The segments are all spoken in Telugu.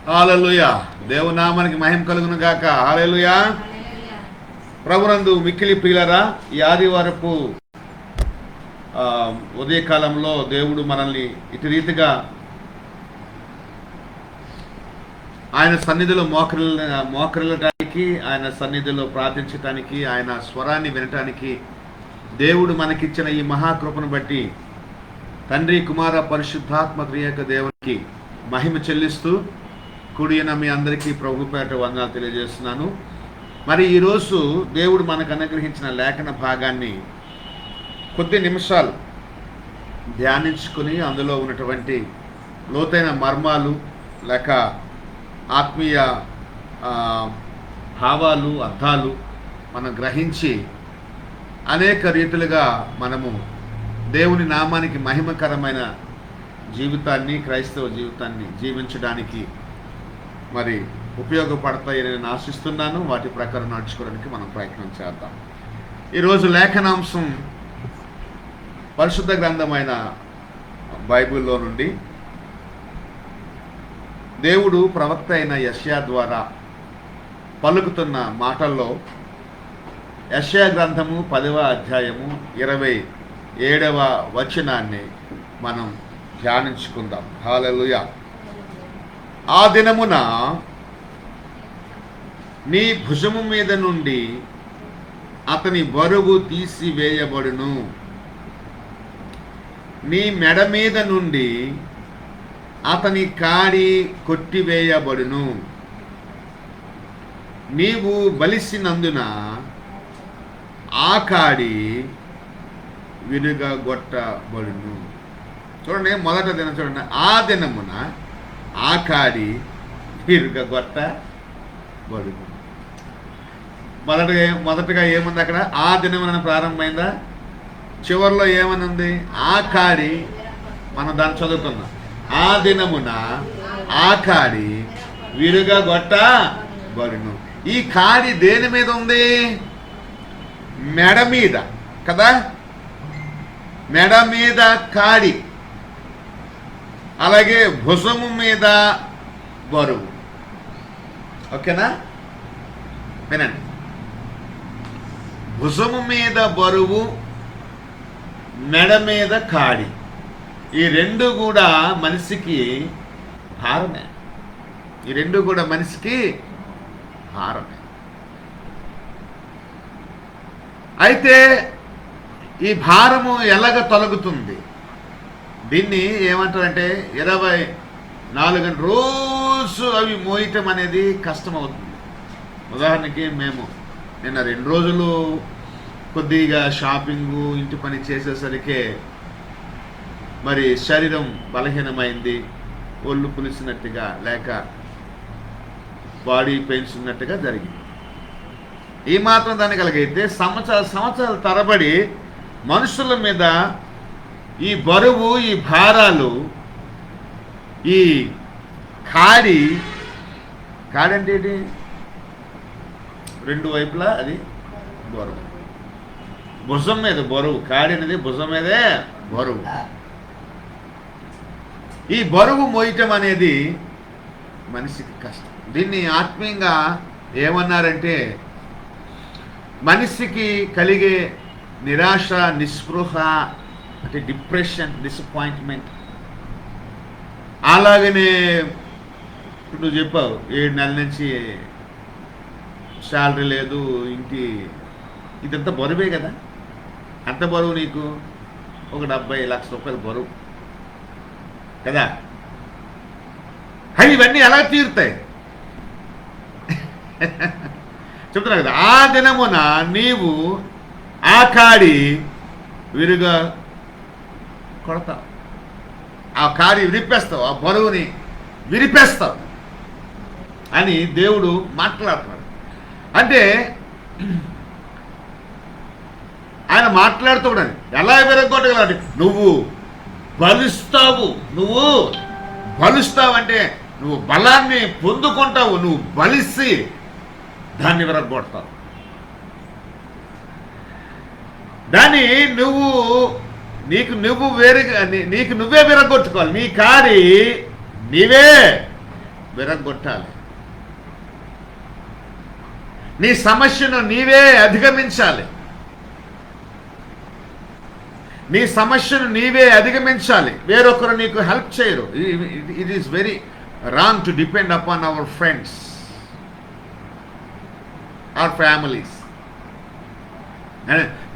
హల్లెలూయా. దేవుని నామానికి మహిమ కలుగును గాక. హల్లెలూయా. ప్రభునందు మిక్కిలి ప్రియులారా, ఈ ఆదివారపు ఉదయకాలంలో దేవుడు మనల్ని ఇటు రీతిగా ఆయన సన్నిధిలో మోకరిల్లడానికి, ఆయన సన్నిధిలో ప్రార్థించడానికి, ఆయన స్వరాన్ని వినటానికి దేవుడు మనకిచ్చిన ఈ మహాకృపను బట్టి తండ్రి, కుమార, పరిశుద్ధాత్మ త్రియేక దేవునికి మహిమ చెల్లిస్తూ కూడిన మీ అందరికీ ప్రభు పేట వందనాలు తెలియజేస్తున్నాను. మరి ఈరోజు దేవుడు మనకు అనుగ్రహించిన లేఖన భాగాన్ని కొద్ది నిమిషాలు ధ్యానించుకుని అందులో ఉన్నటువంటి లోతైన మర్మాలు లేక ఆత్మీయ భావాలు, అర్థాలు మనం గ్రహించి అనేక రీతులుగా మనము దేవుని నామానికి మహిమకరమైన జీవితాన్ని, క్రైస్తవ జీవితాన్ని జీవించడానికి మరి ఉపయోగపడతాయని నేను ఆశిస్తున్నాను. వాటి ప్రకారం నడుచుకోవడానికి మనం ప్రయత్నం చేద్దాం. ఈరోజు లేఖనాంశం పరిశుద్ధ గ్రంథమైన బైబిల్లో నుండి దేవుడు ప్రవక్త అయిన యెషయా ద్వారా పలుకుతున్న మాటల్లో యెషయా గ్రంథము 10వ అధ్యాయము 27వ వచనాన్ని మనం ధ్యానించుకుందాం. హల్లెలూయా. ఆ దినమున నీ భుజము మీద నుండి అతని బరువు తీసివేయబడును, నీ మెడ మీద నుండి అతని కాడి కొట్టివేయబడును, నీవు బలిసినందున ఆ కాడి విరుగగొట్టబడును. చూడండి, మొదట దినం చూడండి, ఆ దినమున ఆ కాడి విరుగగొట్టబడును. మొదటగా ఏముంది అక్కడ? ఆ దినమున ప్రారంభమైందా? చివరిలో ఏమని ఉంది? ఆ కాడి. మనం దాన్ని చదువుకున్నాం. ఆ దినమున ఆ కాడి విరుగగొట్టబడును. ఈ కాడి దేని మీద ఉంది? మెడ మీద కదా. మెడ మీద కాడి, అలాగే భుజము మీద బరువు. ఓకేనా? వినండి, భుజము మీద బరువు, మెడ మీద కాడి, ఈ రెండు కూడా మనిషికి భారమే. ఈ రెండు కూడా మనిషికి భారమే. అయితే ఈ భారము ఎలాగ తొలగుతుంది? దీన్ని ఏమంటారంటే 24 గంటలు రోజు అవి మోయటం అనేది కష్టమవుతుంది. ఉదాహరణకి మేము నిన్న 2 రోజులు కొద్దిగా షాపింగు, ఇంటి పని చేసేసరికి మరి శరీరం బలహీనమైంది, ఒళ్ళు పులిసినట్టుగా లేక బాడీ పెయిన్స్ ఉన్నట్టుగా జరిగింది. ఈ మాత్రం దాన్ని కలిగైతే సంవత్సరాల తరబడి మనుషుల మీద ఈ బరువు, ఈ భారాలు, ఈ కాడి అంటే ఏంటి? రెండు వైపులా అది బరువు. భుజం మీద బరువు, కాడి అనేది భుజం మీదే బరువు. ఈ బరువు మోయటం అనేది మనిషికి కష్టం. దీన్ని ఆత్మీయంగా ఏమన్నారంటే, మనిషికి కలిగే నిరాశ, నిస్పృహ, అంటే డిప్రెషన్, డిసప్పాయింట్మెంట్. అలాగనే ఇప్పుడు నువ్వు చెప్పావు 7 నెలల నుంచి శాలరీ లేదు, ఇంటి, ఇదంతా బరువే కదా. అంత బరువు నీకు ఒక 70 లక్షల రూపాయలు బరువు కదా. అవి ఇవన్నీ ఎలా తీరుతాయి? చెప్తున్నా కదా, ఆ దినమున నీవు ఆ కాడి విరుగా కొడతావు, ఆ కాడి విరిపేస్తావు, ఆ బరువుని విరిపేస్తావు అని దేవుడు మాట్లాడుతున్నాడు. అంటే ఆయన మాట్లాడుతూ కూడా ఎలా విరగొట్టగలడు? నువ్వు బలుస్తావు అంటే నువ్వు బలాన్ని పొందుకుంటావు, నువ్వు బలిసి దాన్ని విరగొడతావు. దాన్ని నీకు నువ్వే విరగొట్టుకోవాలి. నీ కాడి నీవే విరగొట్టాలి. నీ సమస్యను నీవే అధిగమించాలి. నీ సమస్యను నీవే అధిగమించాలి. వేరొకరు నీకు హెల్ప్ చేయరు. It is very wrong to depend upon our friends or families.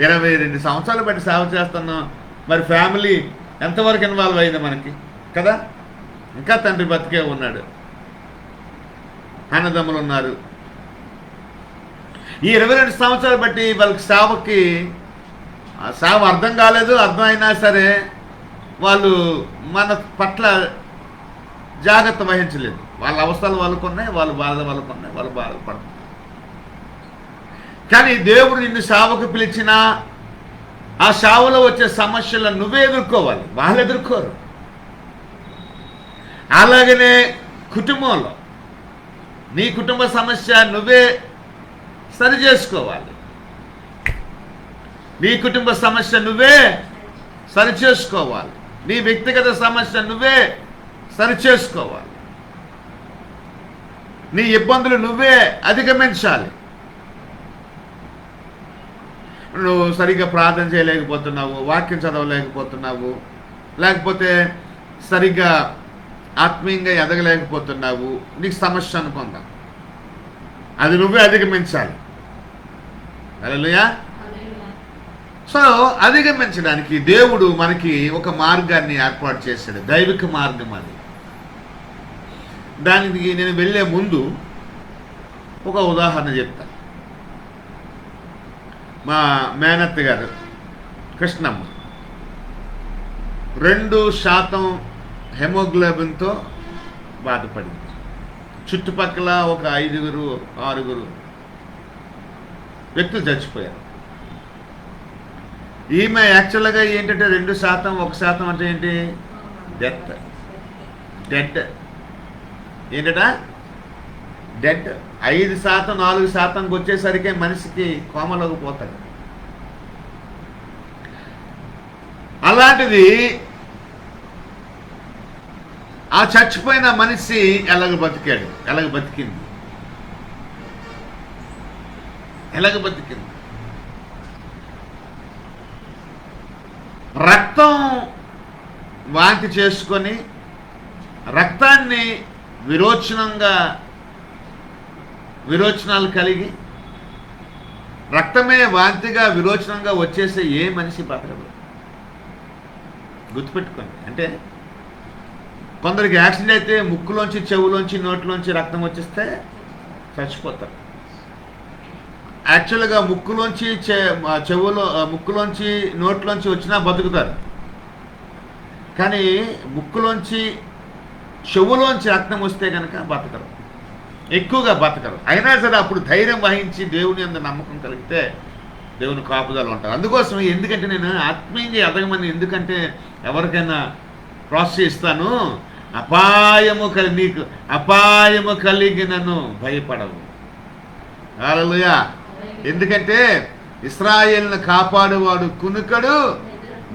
22 సంవత్సరాలు బట్టి సేవ చేస్తున్నాం, మరి ఫ్యామిలీ ఎంతవరకు ఇన్వాల్వ్ అయింది మనకి కదా? ఇంకా తండ్రి బతికే ఉన్నాడు, అన్నదమ్ములు ఉన్నారు. ఈ 22 సంవత్సరాలు బట్టి వాళ్ళకి సేవ అర్థం కాలేదు. అర్థం అయినా సరే వాళ్ళు మన పట్ల జాగ్రత్త వహించలేదు. వాళ్ళ అవసరాలు వాళ్ళకు ఉన్నాయి, వాళ్ళ బాధ వాళ్ళకు ఉన్నాయి, వాళ్ళు బాధపడుతున్నారు. కానీ దేవుడు నిన్ను సేవకు పిలిచినా ఆ సేవలో వచ్చే సమస్యలను నువ్వే ఎదుర్కోవాలి, వాళ్ళు ఎదుర్కోరు. అలాగనే కుటుంబంలో నీ కుటుంబ సమస్య నువ్వే సరి చేసుకోవాలి. నీ కుటుంబ సమస్య నువ్వే సరి చేసుకోవాలి. నీ వ్యక్తిగత సమస్య నువ్వే సరి చేసుకోవాలి. నీ ఇబ్బందులు నువ్వే అధిగమించాలి. నువ్వు సరిగ్గా ప్రార్థన చేయలేకపోతున్నావు, వాక్యం చదవలేకపోతున్నావు, లేకపోతే సరిగ్గా ఆత్మీయంగా ఎదగలేకపోతున్నావు, నీకు సమస్య అనుకుందాం, అది నువ్వే అధిగమించాలి. హల్లెలూయా. సో అధిగమించడానికి దేవుడు మనకి ఒక మార్గాన్ని ఏర్పాటు చేశాడు, దైవిక మార్గం. అది దానికి నేను వెళ్ళే ముందు ఒక ఉదాహరణ చెప్తాను. మా మేనత్త గారు కృష్ణమ్మ 2% హెమోగ్లోబిన్తో బాధపడింది. చుట్టుపక్కల ఒక 5-6 వ్యక్తులు చచ్చిపోయారు. ఈమె యాక్చువల్గా ఏంటంటే 2%, 1% అంటే ఏంటి? డెత్. ఏంటట? డెడ్. 5%, 4%కి వచ్చేసరికి మనిషికి కోమలోకి పోతాడు. అలాంటిది ఆ చచ్చిపోయిన మనిషి ఎలాగ బతికింది. రక్తం వాంతి చేసుకొని రక్తాన్ని విరోచనాలు కలిగి రక్తమే వాంతిగా విరోచనంగా వచ్చేసే ఏ మనిషి బతకదు. గుర్తుపెట్టుకోండి. అంటే కొందరికి యాక్సిడెంట్ అయితే ముక్కులోంచి, చెవులోంచి, నోట్లోంచి రక్తం వచ్చేస్తే చచ్చిపోతారు. యాక్చువల్గా ముక్కులోంచి, ముక్కులోంచి, నోట్లోంచి వచ్చినా బతుకుతారు. కానీ ముక్కులోంచి, చెవులోంచి రక్తం వస్తే కనుక బతకరు, ఎక్కువగా బతకరు. అయినా సరే అప్పుడు ధైర్యం వహించి దేవుని యందు నమ్మకం కలిగితే దేవుని కాపుదలు ఉంటారు. అందుకోసం ఎందుకంటే నేను ఆత్మీయంగా ఎదగమని ఎందుకంటే ఎవరికైనా ప్రోత్సహిస్తాను. నీకు అపాయము కలిగినను భయపడవు. హల్లెలూయా. ఎందుకంటే ఇశ్రాయేలును కాపాడువాడు కునుకడు,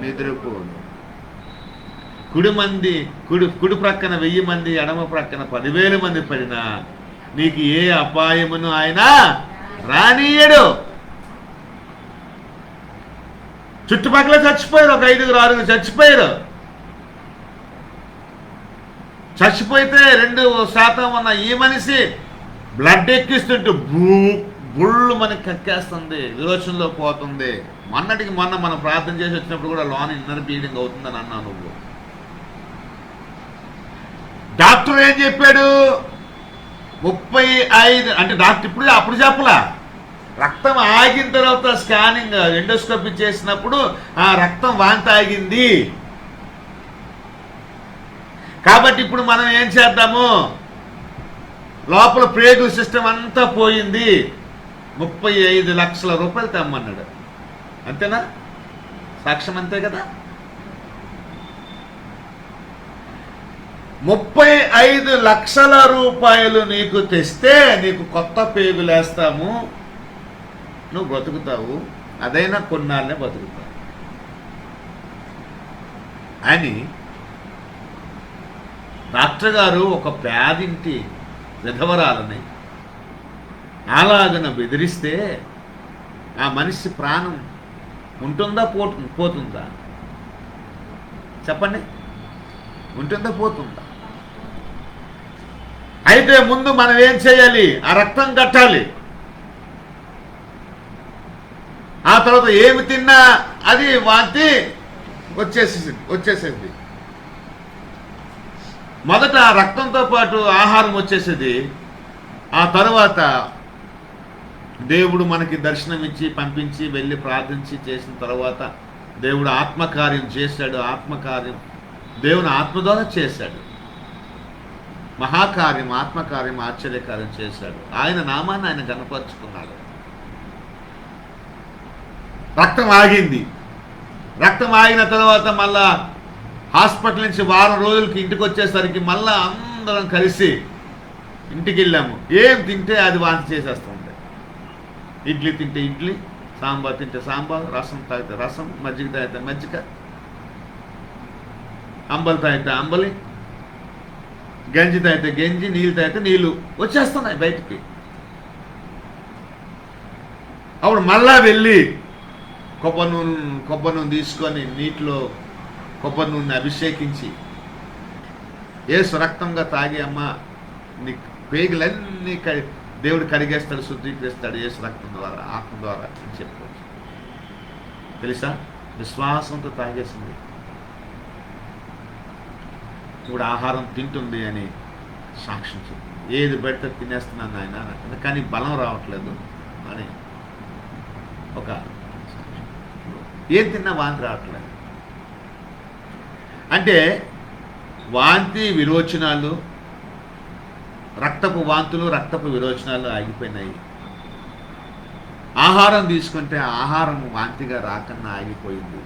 నిద్రపోడు. కుడి ప్రక్కన 1000 మంది, ఎడమ ప్రక్కన 10,000 మంది పడినా నీకు ఏ అపాయమును ఆయన రానీయడు. చుట్టుపక్కల చచ్చిపోయారు, ఒక 5-6 చచ్చిపోయారు. చచ్చిపోతే 2% ఉన్న ఈ మనిషి బ్లడ్ ఎక్కిస్తుంటే బుళ్ళు మనకి కక్కేస్తుంది, విరోచనలో పోతుంది. మొన్నటికి మొన్న మనం ప్రార్థన చేసి వచ్చినప్పుడు కూడా లోన్ ఇన్నర్ బ్లీడింగ్ అవుతుందని అన్నావు నువ్వు. డాక్టర్ ఏం చెప్పాడు? 35 అంటే డాక్టర్ అప్పుడు చెప్పలా. రక్తం ఆగిన తర్వాత స్కానింగ్ ఎండోస్కోపీ చేసినప్పుడు ఆ రక్తం వాంతి ఆగింది. కాబట్టి ఇప్పుడు మనం ఏం చేద్దాము? లోపల ప్రేగు సిస్టమ్ అంతా పోయింది, 35 లక్షల రూపాయలు తెమ్మన్నాడు. అంతేనా? సాక్ష్యం అంతే కదా. 35 లక్షల రూపాయలు నీకు తెస్తే నీకు కొత్త పేగులేస్తాము, నువ్వు బతుకుతావు, అదైనా కొన్నాళ్ళనే బతుకుతావు అని డాక్టర్ గారు ఒక పేదింటి విధవరాలని అలాగన బెదిరిస్తే ఆ మనిషి ప్రాణం ఉంటుందా పోతుందా? చెప్పండి, ఉంటుందా పోతుందా? అయితే ముందు మనం ఏం చేయాలి? ఆ రక్తం కట్టాలి. ఆ తర్వాత ఏమి తిన్నా అది వాంతి వచ్చేసేది. మొదట ఆ రక్తంతో పాటు ఆహారం వచ్చేసేది. ఆ తర్వాత దేవుడు మనకి దర్శనమిచ్చి పంపించి వెళ్ళి ప్రార్థించి చేసిన తర్వాత దేవుడు ఆత్మకార్యం చేశాడు. ఆత్మకార్యం దేవుని ఆత్మ ద్వారా చేశాడు. మహాకార్యం, ఆత్మకార్యం, ఆశ్చర్యకార్యం చేశాడు. ఆయన నామాన్ని ఆయన కనపరుచుకున్నాడు. రక్తం ఆగింది. రక్తం ఆగిన తర్వాత మళ్ళా హాస్పిటల్ నుంచి వారం రోజులకి ఇంటికి వచ్చేసరికి మళ్ళా అందరం కలిసి ఇంటికి వెళ్ళాము. ఏం తింటే అది వాంతి చేసేస్తుంది. ఇడ్లీ తింటే ఇడ్లీ, సాంబార్ తింటే సాంబార్, రసం తాగితే రసం, మజ్జిగ తాగితే మజ్జిగ, అంబలి తాగితే అంబలి, గంజి తాగితే గంజి, నీళ్ళు తాగితే నీళ్ళు వచ్చేస్తున్నాయి బయటికి. అప్పుడు మళ్ళా వెళ్ళి కొబ్బరి నూనె తీసుకొని నీటిలో కొబ్బరి నూనె అభిషేకించి యేసు రక్తంగా తాగి అమ్మ నీ పేగులన్నీ దేవుడు కడిగేస్తాడు, శుద్ధీకరిస్తాడు యేసు రక్తం ద్వారా, ఆత్మ ద్వారా అని చెప్పుకోవచ్చు. తెలుసా? విశ్వాసంతో తాగేసింది. ఇప్పుడు ఆహారం తింటుంది అని సాక్ష్యం చెప్పింది. ఏది పెడితే తినేస్తున్నాను ఆయన, కానీ బలం రావట్లేదు అని ఒక సాక్ష్యం. ఏం తిన్నా వాంతి రావట్లేదు అంటే వాంతి విరోచనాలు, రక్తపు వాంతులు, రక్తపు విరోచనాలు ఆగిపోయినాయి. ఆహారం తీసుకుంటే ఆహారం వాంతిగా రాకన్నా ఆగిపోయింది.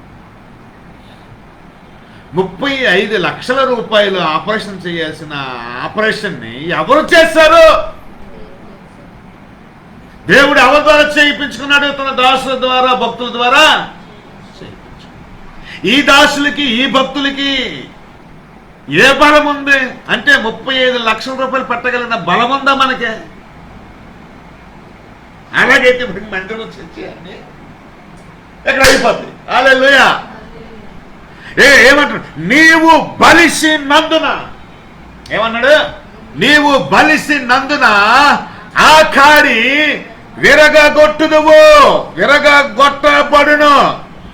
35 లక్షల రూపాయలు ఆపరేషన్ చేయాల్సిన ఆపరేషన్ని ఎవరు చేశారు? దేవుడు ఎవరి ద్వారా చేయించుకున్నాడు? తన దాసుల ద్వారా, భక్తుల ద్వారా చేయించుకున్నాడు. ఈ దాసులకి, ఈ భక్తులకి ఏ బలం ఉంది అంటే 35 లక్షల రూపాయలు పెట్టగలిగిన బలం ఉందా మనకే? అలాగైతే మందిరం చర్చి అని ఎక్కడ అయిపోద్ది. హల్లెలూయా. ఏమంటాడు? నీవు బలిసినందున, ఏమన్నాడు? నీవు బలిసినందున ఆ కాడి విరగగొట్టుదువు, విరగగొట్టబడును.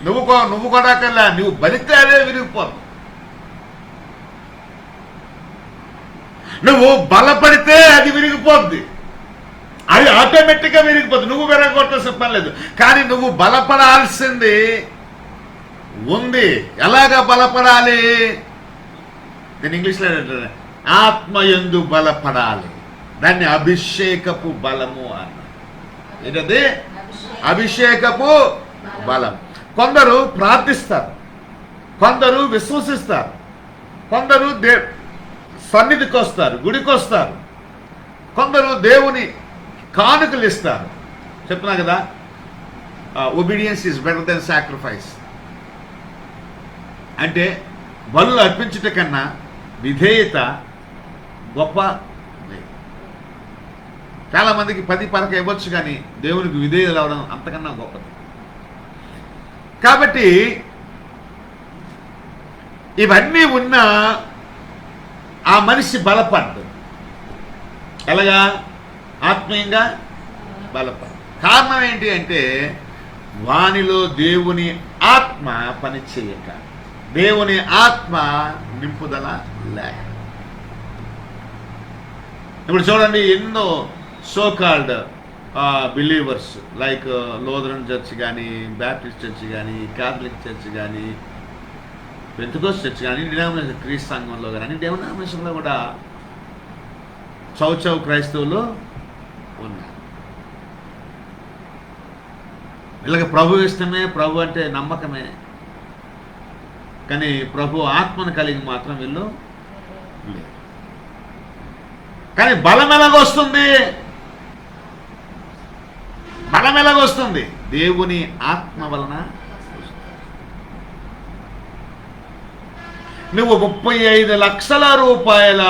నువ్వు కొడకల్లా, నువ్వు బలితే అదే విరిగిపోదు. నువ్వు బలపడితే అది విరిగిపోద్ది. అది ఆటోమేటిక్గా విరిగిపోద్ది. నువ్వు విరగొట్టాల్సిన పని లేదు. కానీ నువ్వు బలపడాల్సింది ఉంది. ఎలాగా బలపడాలి? నేను ఇంగ్లీష్లో ఆత్మయందు బలపడాలి. దాన్ని అభిషేకపు బలము అన్న. ఏంటది? అభిషేకపు బలం. కొందరు ప్రార్థిస్తారు, కొందరు విశ్వసిస్తారు, కొందరు సన్నిధికి వస్తారు, గుడికి వస్తారు, కొందరు దేవుని కానుకలు ఇస్తారు. చెప్తున్నా కదా, obedience is better than sacrifice. అంటే బలులు అర్పించుట కన్నా విధేయత గొప్ప. చాలామందికి 10 పరక ఇవ్వచ్చు, కానీ దేవునికి విధేయులు అవడం అంతకన్నా గొప్పది. కాబట్టి ఇవన్నీ ఉన్న ఆ మనిషి బలపడ్డు. ఎలాగా? ఆత్మీయంగా బలపడ్డు. కారణం ఏంటి అంటే వానిలో దేవుని ఆత్మ పని చేయక, దేవుని ఆత్మ నింపుదల లేక. ఇప్పుడు చూడండి, ఎన్నో so called believers like Lutheran church కానీ, బ్యాప్టిస్ట్ చర్చ్ కానీ, కాథలిక్ చర్చ్ కానీ, పెంతెకోస్తు చర్చ్ కానీ, డినామినేషన్ క్రీస్తు సంఘంలో కానీ, అన్ని డినామినేషన్లో కూడా చౌచౌ క్రైస్తవులు ఉన్నారు. వీళ్ళకి ప్రభు ఇష్టమే, ప్రభు అంటే నమ్మకమే, కానీ ప్రభు ఆత్మను కలిగి మాత్రం వీళ్ళు లేదు. కానీ బలం ఎలాగొస్తుంది? బలం ఎలాగొస్తుంది? దేవుని ఆత్మ వలన. నువ్వు 35 లక్షల రూపాయల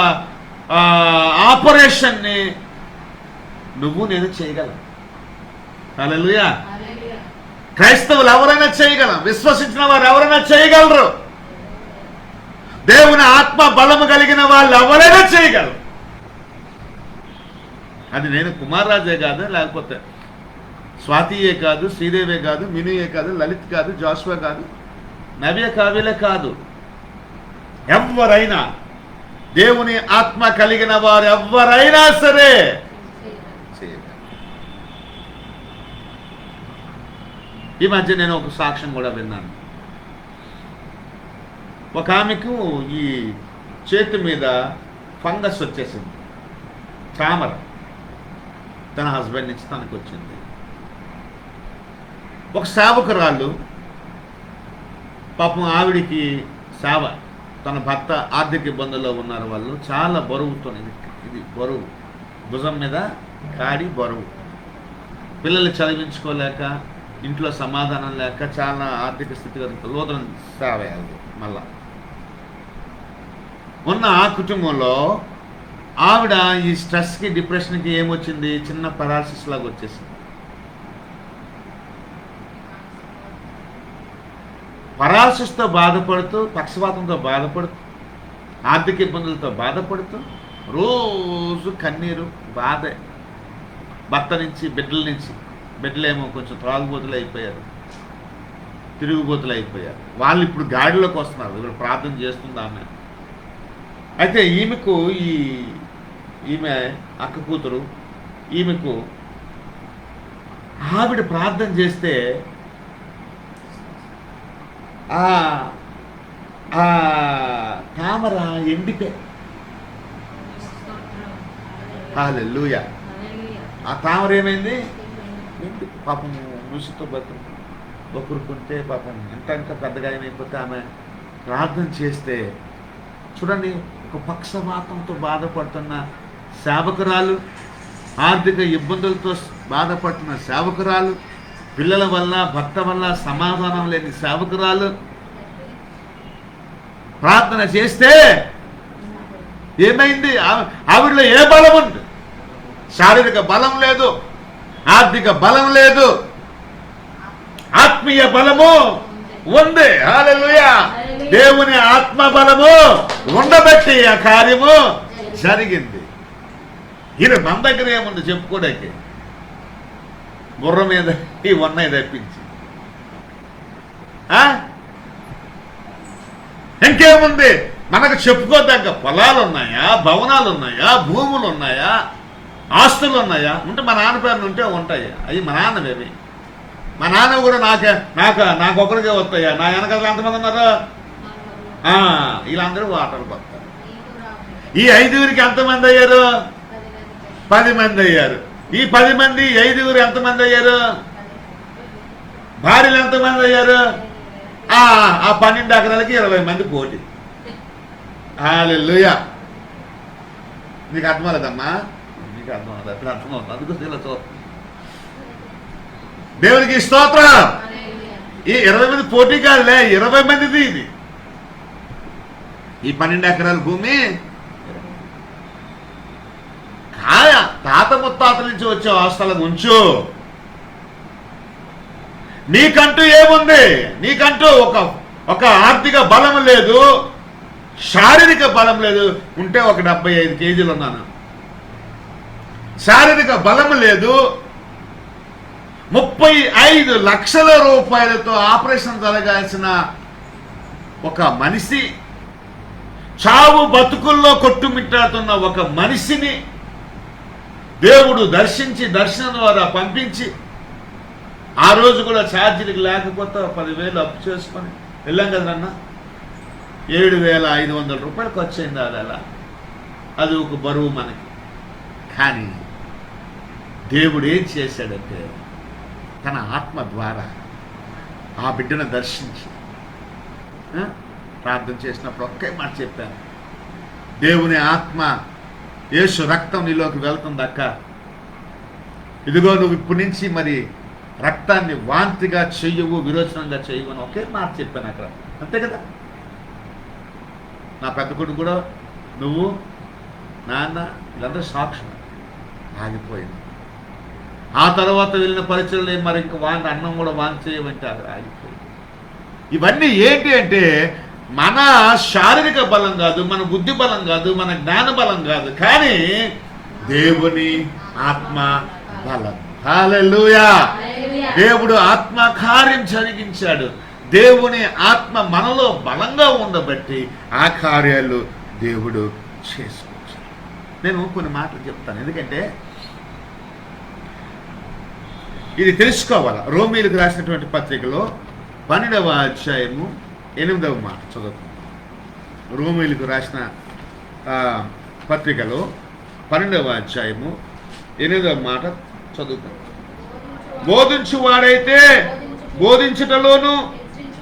ఆపరేషన్ని నేను చేయగలను. హల్లెలూయా. క్రైస్తవులు ఎవరైనా చేయగలం, విశ్వసించిన వారు ఎవరైనా చేయగలరు. దేవుని ఆత్మ బలము కలిగిన వాళ్ళు ఎవరైనా చేయగలరు. అది నేను కుమార్రాజే కాదు, లేకపోతే స్వాతియే కాదు, శ్రీదేవే కాదు, మినుయే కాదు, లలిత్ కాదు, జాషువా కాదు, నవ్య కావ్యలే కాదు, ఎవరైనా దేవుని ఆత్మ కలిగిన వారు ఎవరైనా సరే చేయగలరు. ఈ మధ్య నేను ఒక సాక్ష్యం కూడా విన్నాను. ఒక ఆమెకు ఈ చేతి మీద ఫంగస్ వచ్చేసింది, తామర. తన హస్బెండ్ నుంచి తనకు వచ్చింది. ఒక సేవకురాళ్ళు పాపం ఆవిడికి సేవ, తన భర్త ఆర్థిక ఇబ్బందుల్లో ఉన్నారు. వాళ్ళు చాలా బరువుతో, ఇది బరువు, భుజం మీద కాడి బరువు, పిల్లలు చదివించుకోలేక, ఇంట్లో సమాధానం లేక చాలా ఆర్థిక స్థితిగతులు లోదన సేవ మళ్ళా ఉన్న ఆ కుటుంబంలో ఆవిడ ఈ స్ట్రెస్కి, డిప్రెషన్కి ఏమొచ్చింది, చిన్న పెరాలసిస్ లాగా వచ్చేసింది. పెరాలసిస్తో బాధపడుతూ, పక్షవాతంతో బాధపడుతూ, ఆర్థిక ఇబ్బందులతో బాధపడుతూ, రోజు కన్నీరు, బాధ. భర్త నుంచి, బిడ్డల నుంచి, బిడ్డలేమో కొంచెం త్రాగుబోతులు అయిపోయారు, తిరుగుబోతులు అయిపోయారు. వాళ్ళు ఇప్పుడు గాడిలోకి వస్తున్నారు. ఇప్పుడు ప్రార్థన చేస్తుంది ఆమె. అయితే ఈమెకు ఈమె అక్క కూతురు, ఈమెకు ఆవిడ ప్రార్థన చేస్తే తామర ఎండిపోయి, హల్లెలూయా. ఆ తామర ఏమైంది, పాపం మూసితో బొక్కురుకుంటే పాపం ఎంత పెద్దగా ఏమైపోతే ఆమె ప్రార్థన చేస్తే చూడండి, ఒక పక్షవాతంతో బాధపడుతున్న సేవకురాలు, ఆర్థిక ఇబ్బందులతో బాధపడుతున్న సేవకురాలు, పిల్లల వల్ల, భర్త వల్ల సమాధానం లేని సేవకురాలు ప్రార్థన చేస్తే ఏమైంది, ఆవిడలో ఏ బలం ఉంది? శారీరక బలం లేదు, ఆర్థిక బలం లేదు, ఆత్మీయ బలము ఉంది. హల్లెలూయా. దేవుని ఆత్మ బలము ఉండబట్టి ఆ కార్యము జరిగింది. ఈయన మన దగ్గర ఏముంది చెప్పుకోడానికి? బుర్ర మీద ఈ ఉన్నాయి తప్పించి ఇంకేముంది మనకు? చెప్పుకోదగ్గ పొలాలు ఉన్నాయా, భవనాలు ఉన్నాయా, భూములు ఉన్నాయా, ఆస్తులు ఉన్నాయా? ఉంటే మా నాన్న పేరును ఉంటే ఉంటాయి. అవి మా నాన్నవేవి. మా నాన్న కూడా నాకు ఒకరికే వస్తాయా? నా వెనకాల ఎంతమంది ఉన్నారు? వీళ్ళందరూ వాటర్ పడతారు. ఈ 5గురికి ఎంతమంది అయ్యారు? 10 మంది అయ్యారు. ఈ 10 మంది 5గురు ఎంతమంది అయ్యారు? భార్యలు ఎంతమంది అయ్యారు? ఆ 12 ఎకరాలకి 20 మంది పోటీ. హల్లెలూయా. నీకు అర్థమవుతుందమ్మా? నీకు అర్థమవుతుంది, అప్పుడు అర్థమవుతుంది. అందుకు ఇలా చూస్తుంది. దేవునికి స్తోత్రం. ఈ 20 మంది పోటీ కాదులే, 20 మందిది ఇది. ఈ 12 ఎకరాల భూమి తాత ముత్తాతల నుంచి వచ్చే ఆస్తులకు ఉంచు. నీకంటూ ఏముంది? నీకంటూ ఒక ఆర్థిక బలం లేదు, శారీరక బలం లేదు. ఉంటే ఒక 75 కేజీలు ఉన్నాను. శారీరక బలం లేదు. 35 లక్షల రూపాయలతో ఆపరేషన్ జరగాల్సిన ఒక మనిషి, చావు బతుకుల్లో కొట్టుమిట్టాడుతున్న ఒక మనిషిని దేవుడు దర్శించి, దర్శనం ద్వారా పంపించి, ఆ రోజు కూడా ఛార్జీలకు లేకపోతే 10,000 అప్పు చేసుకొని వెళ్ళాం కదన్నా. 7,500 రూపాయలు ఖర్చు అయింది. అలా అది ఒక బరువు మనకి. కానీ దేవుడు ఏం చేశాడంటే తన ఆత్మ ద్వారా ఆ బిడ్డను దర్శించి ప్రార్థన చేసినప్పుడు ఒకే మాట చెప్పాను, దేవుని ఆత్మ, యేసు రక్తం నీలోకి వెళ్తుందక్క. ఇదిగో నువ్వు ఇప్పటి నుంచి మరి రక్తాన్ని వాంతిగా చెయ్యవు, విరోచనంగా చెయ్యవు అని ఒకే మాట చెప్పాను అక్కడ. అంతే కదా. నా పెద్ద కొడుకు కూడా నువ్వు నాన్న వీళ్ళందరూ సాక్షులు. ఆగిపోయింది. ఆ తర్వాత వెళ్ళిన పరిచయలు మరి ఇంక వాంతి అన్నం కూడా వాంతి చేయమంటారు, ఆగిపోయింది. ఇవన్నీ ఏంటి అంటే మన శారీరక బలం కాదు, మన బుద్ధి బలం కాదు, మన జ్ఞాన బలం కాదు, కానీ దేవుని ఆత్మ బలం. హల్లెలూయా. దేవుడు ఆత్మ కార్యం జరిగించాడు. దేవుని ఆత్మ మనలో బలంగా ఉండబట్టి ఆ కార్యాలు దేవుడు చేసుకొచ్చాడు. నేను కొన్ని మాటలు చెప్తాను, ఎందుకంటే ఇది తెలుసుకోవాలి. రోమీలకు రాసినటువంటి పత్రికలో 12వ అధ్యాయము 8వ మాట చదువుకుందాం. రోమీలకు రాసిన పత్రికలో 12వ అధ్యాయము 8వ మాట చదువుకుందాం. బోధించువాడైతే బోధించుటలోను,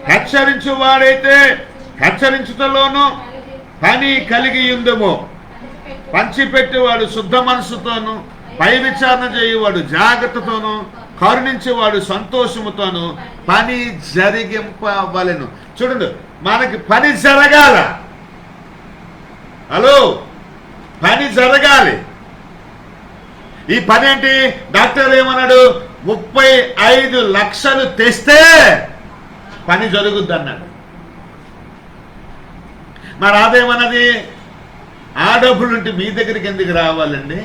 హెచ్చరించువాడైతే హెచ్చరించుటలోను పని కలిగి ఉందమో. పంచిపెట్టేవాడు శుద్ధ మనసుతోను, పై విచారణ చేయువాడు జాగ్రత్తతోను, కరుణించేవాడు సంతోషముతోను పని జరిగింపవలెను. చూడండి, మనకి పని జరగాల. హలో, పని జరగాలి. ఈ పని ఏంటి? డాక్టర్ ఏమన్నాడు? 35 లక్షలు తెస్తే పని జరుగుద్ది అన్నాడు. మరి అదేమన్నది? ఆ డబ్బులుంటే మీ దగ్గరికి ఎందుకు రావాలండి?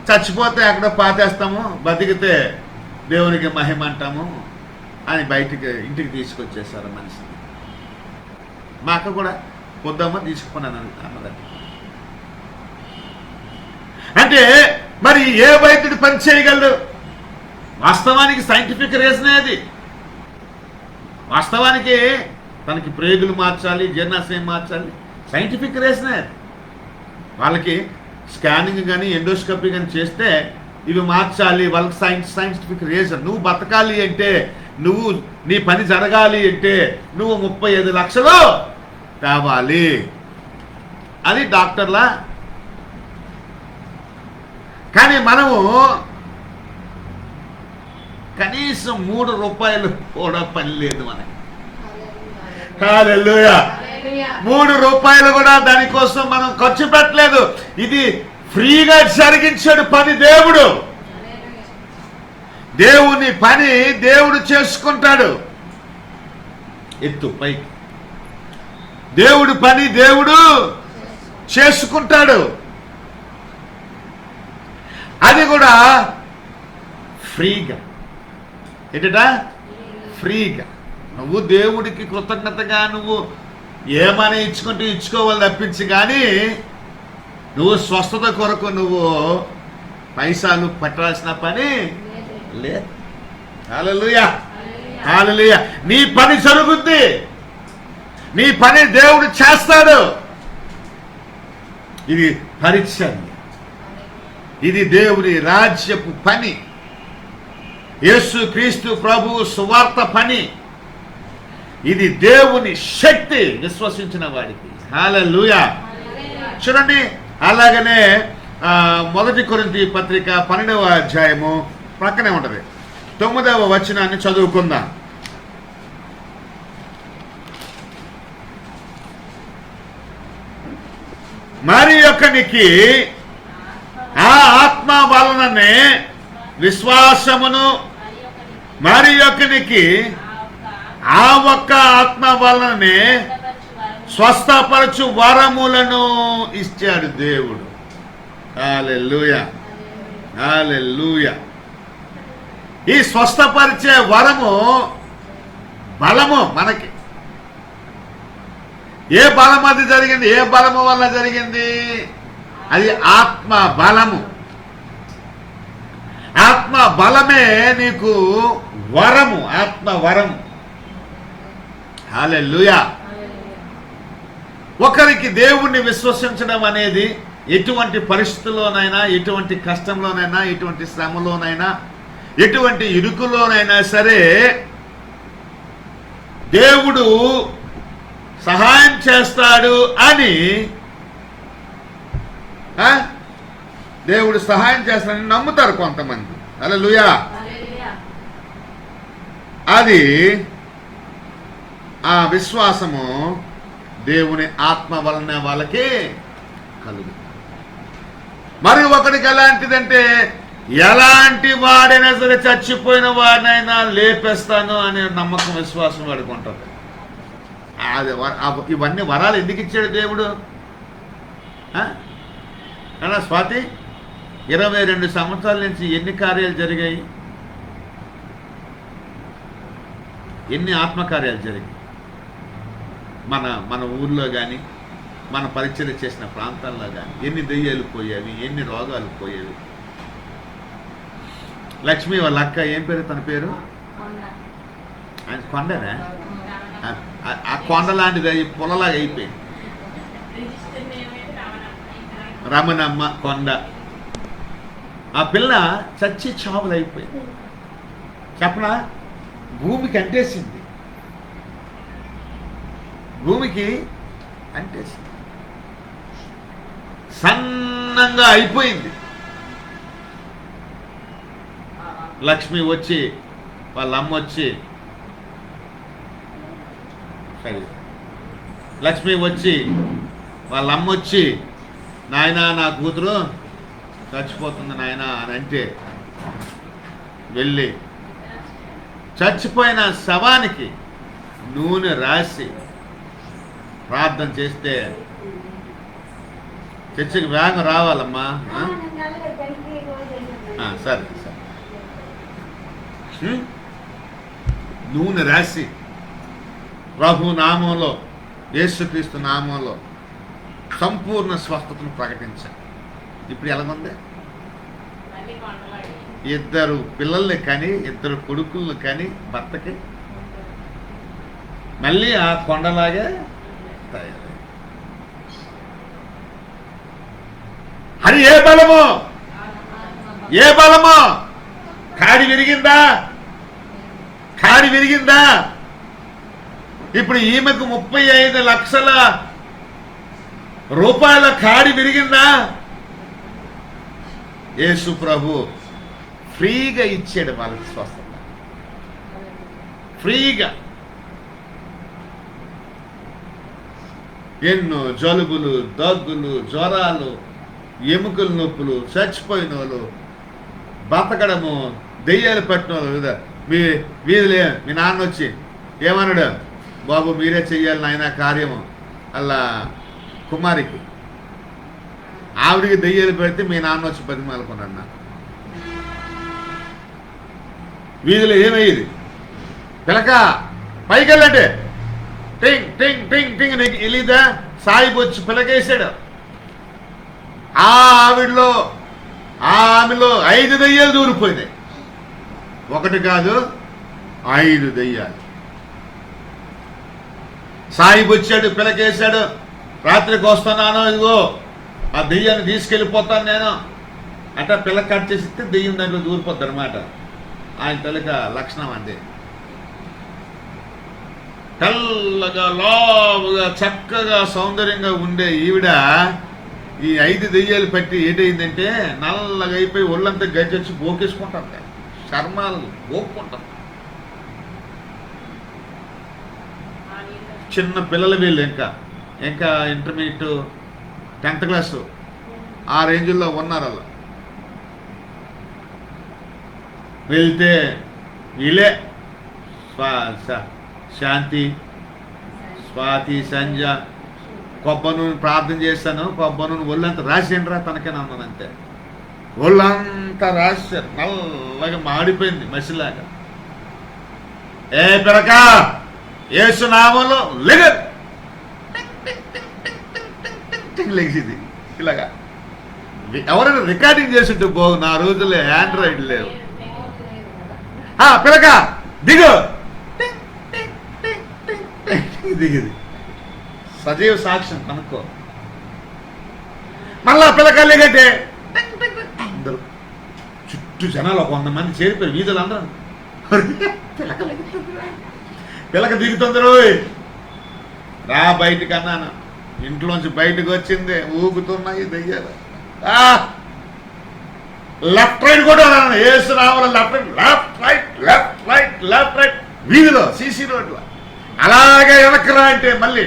చచ్చిపోతే అక్కడ పాతేస్తాము, బతికితే దేవునికి మహిమ అంటాము అని బయటికి ఇంటికి తీసుకొచ్చేసారు మనిషిని. మా అక్క కూడా పొద్దుమ్మ తీసుకున్నాను అన్నదండి. అంటే మరి ఏ వైద్యుడు పని చేయగలడు? వాస్తవానికి సైంటిఫిక్ రీజనే అది. వాస్తవానికి తనకి ప్రేగులు మార్చాలి, జీర్ణాశయం మార్చాలి, సైంటిఫిక్ రీజనే అది. వాళ్ళకి స్కానింగ్ కానీ ఎండోస్కోపీ కానీ చేస్తే ఇవి మార్చాలి, వాళ్ళకి సైంటిఫిక్ రీజన్. నువ్వు బతకాలి అంటే, నువ్వు నీ పని జరగాలి అంటే నువ్వు 35 లక్షలు తేవాలి. అది డాక్టర్ల. కానీ మనము కనీసం 3 రూపాయలు కూడా పని లేదు మనకి. హల్లెలూయా. 3 రూపాయలు కూడా దానికోసం మనం ఖర్చు పెట్టలేదు. ఇది ఫ్రీగా జరిగించాడు పని దేవుడు. దేవుని పని దేవుడు చేసుకుంటాడు. ఎత్తు పైకి. దేవుడి పని దేవుడు చేసుకుంటాడు. అది కూడా ఫ్రీగా. ఏంటా? ఫ్రీగా. నువ్వు దేవుడికి కృతజ్ఞతగా నువ్వు ఏమని ఇచ్చుకుంటూ ఇచ్చుకోవాలి తప్పించి, కానీ నువ్వు స్వస్థత కొరకు నువ్వు పైసలు పెట్టాల్సిన పని లేదు. హల్లెలూయా. హల్లెలూయా. నీ పని జరుగుద్ది, నీ పని దేవుడు చేస్తాడు. ఇది పరిచర్య, ఇది దేవుని రాజ్యపు పని, యేసు క్రీస్తు ప్రభువు సువార్త పని. ఇది దేవుని శక్తి విశ్వసించిన వాడికి. హల్లెలూయా. చూడండి, అలాగనే 1 కొరింథీ పత్రిక 12వ అధ్యాయము ప్రక్కనే ఉంటది. 9వ వచనాన్ని చదువుకుందాం. మరి యొక్కనికి ఆ ఆత్మ వలననే విశ్వాసమును, మరి యొక్కనికి ఆ ఒక్క ఆత్మ వలననే స్వస్థపరచు వరములను ఇచ్చాడు దేవుడు. హల్లెలూయా. హల్లెలూయా. ఈ స్వస్థపరిచే వరము బలము మనకి. ఏ బలం అది జరిగింది? ఏ బలము వల్ల జరిగింది? అది ఆత్మ బలము. ఆత్మ బలమే నీకు వరము, ఆత్మ వరము. హల్లెలూయా. ఒకరికి దేవుణ్ణి విశ్వసించడం అనేది ఎటువంటి పరిస్థితుల్లోనైనా, ఎటువంటి కష్టంలోనైనా, ఎటువంటి శ్రమలోనైనా, ఎటువంటి ఇరుకులోనైనా సరే దేవుడు సహాయం చేస్తాడు అని, దేవుడు సహాయం చేస్తాడని నమ్ముతారు కొంతమంది. హల్లెలూయా. అది ఆ విశ్వాసము దేవుని ఆత్మ వలన వాళ్ళకి కలుగు. మరి ఒకడికి ఎలాంటిదంటే, ఎలాంటి వాడైనా సరే చచ్చిపోయిన వాడినైనా లేపేస్తాను అనే నమ్మకం, విశ్వాసం వాడికి ఉంటుంది. అది ఇవన్నీ వరాలు ఎందుకు ఇచ్చాడు దేవుడు? అలా స్వాతి 22 సంవత్సరాల నుంచి ఎన్ని కార్యాలు జరిగాయి? ఎన్ని ఆత్మకార్యాలు జరిగాయి మన ఊర్లో కానీ, మన పరిచయం చేసిన ప్రాంతాల్లో కానీ? ఎన్ని దెయ్యాలు పోయేవి, ఎన్ని రోగాలు పోయేవి? లక్ష్మి వాళ్ళ అక్క, ఏం పేరు తన పేరు? ఆయన కొండనా? ఆ కొండ లాంటిది అయ్యి పొలలాగా అయిపోయింది. రమణమ్మ కొండ. ఆ పిల్ల చచ్చి చావులు అయిపోయింది. చెప్పనా? భూమికి అంటేసింది, భూమికి అంటేసింది, సన్నంగా అయిపోయింది. లక్ష్మి వచ్చి, వాళ్ళ అమ్మ వచ్చి, లక్ష్మి వచ్చి వాళ్ళ అమ్మ వచ్చి, నాయనా నా కూతురు చచ్చిపోతుంది నాయనా అని అంటే, వెళ్ళి చచ్చిపోయిన శవానికి నూనె రాసి ప్రార్థన చేస్తే చర్చికి వేగం రావాలమ్మా. సరే సరే. నూనె రాసి ప్రభు నామంలో, యేసుక్రీస్తు నామంలో సంపూర్ణ స్వస్థతను ప్రకటించాలి. ఇప్పుడు ఎలాగుంది? 2 పిల్లల్ని కానీ, 2 కొడుకులను కానీ భర్తకి మళ్ళీ ఆ కొండలాగే తయారై. అది ఏ బలము? ఏ బలము? కాడి విరిగిందా? కాడి విరిగిందా? ఇప్పుడు ఈమెకు 35 లక్షల రూపాయల కాడి విరిగిందా? యేసు ప్రభు ఫ్రీగా ఇచ్చాడు వాళ్ళకి స్వస్థత, ఫ్రీగా. ఎన్నో జలుబులు, దగ్గులు, జ్వరాలు, ఎముకల నొప్పులు, చచ్చిపోయిన వాళ్ళు, బతకడము, దెయ్యాలు పట్టిన వాళ్ళు. వీధులే మీ నాన్న వచ్చి ఏమన్నాడు? బాబు మీరే చెయ్యాలి నాయన కార్యము. అలా కుమారికి, ఆవిడికి దెయ్యాలు పెడితే మీ నాన్న వచ్చి బతిమాలకున్నాడు. నా వీధిలో ఏమయ్యేది? పిలక పైకి వెళ్ళంటే టింగ్ టింగ్ టింగ్ టింగ్, నీకు ఇలీదా? సాయిబు వచ్చి పిలకేసాడు. ఆమెలో 5 దెయ్యాలు దూరిపోయినాయి. 1 కాదు, 5 దెయ్యాలు. సాయిబు వచ్చాడు, పిలకేశాడు. రాత్రికి వస్తున్నాను, ఇదిగో ఆ దెయ్యాన్ని తీసుకెళ్ళిపోతాను నేను అంటే పిల్ల కట్ చేసిస్తే దెయ్యం దాంట్లో దూరిపోద్ది అనమాట. ఆయన పిల్లక లక్షణం అండి. తెల్లగా, లావుగా, చక్కగా, సౌందర్యంగా ఉండే ఈవిడ ఈ 5 దెయ్యాలు పట్టి ఏంటైందంటే నల్లగా అయిపోయి ఒళ్ళంతా గజ్జొచ్చి బోకేసుకుంటుంది, చర్మాలు గోక్కుంటుంది. చిన్న పిల్లలు వీళ్ళు, ఇంకా ఇంటర్మీడియట్, 10th క్లాసు ఆ రేంజ్లో ఉన్నారు. అలా వెళ్తే వీళ్ళే శాంతి, స్వాతి, సంజ కొబ్బరి నూనె ప్రార్థన చేశాను, కొబ్బరి నూనె ఒళ్ళంతా రాసేయండిరా తనకేనా అన్నానంతే. ఒళ్ళంతా రాశారు, నల్లగా మాడిపోయింది మసిలాగా. ఏ పిలక యేసు నామంలో లెగదు లెగిసింది. ఇలాగా ఎవరైనా రికార్డింగ్ చేసింటే బాగు. నా రోజుల్లో ఆండ్రాయిడ్ లేవు. పిలక దిగు, దిగింది. సజీవ సాక్ష్యం కనుక్కో. మళ్ళా పిలకల్లి కట్టే అందరూ చుట్టూ జనాలు 100 మంది చేరిపోయి వీధులు అందరూ పిలక దిగుతుంది. రా బయటికి అన్నాను. ఇంట్లోంచి బయటకు వచ్చింది, ఊగుతున్నాయి దెయ్యాలు. లెఫ్ట్ రైట్ కూడా ఏసు రావాలి. లెఫ్ట్ రైట్ వీధిలో, సీసీ రోడ్లో. అలాగే వెనక్కి రా అంటే మళ్ళీ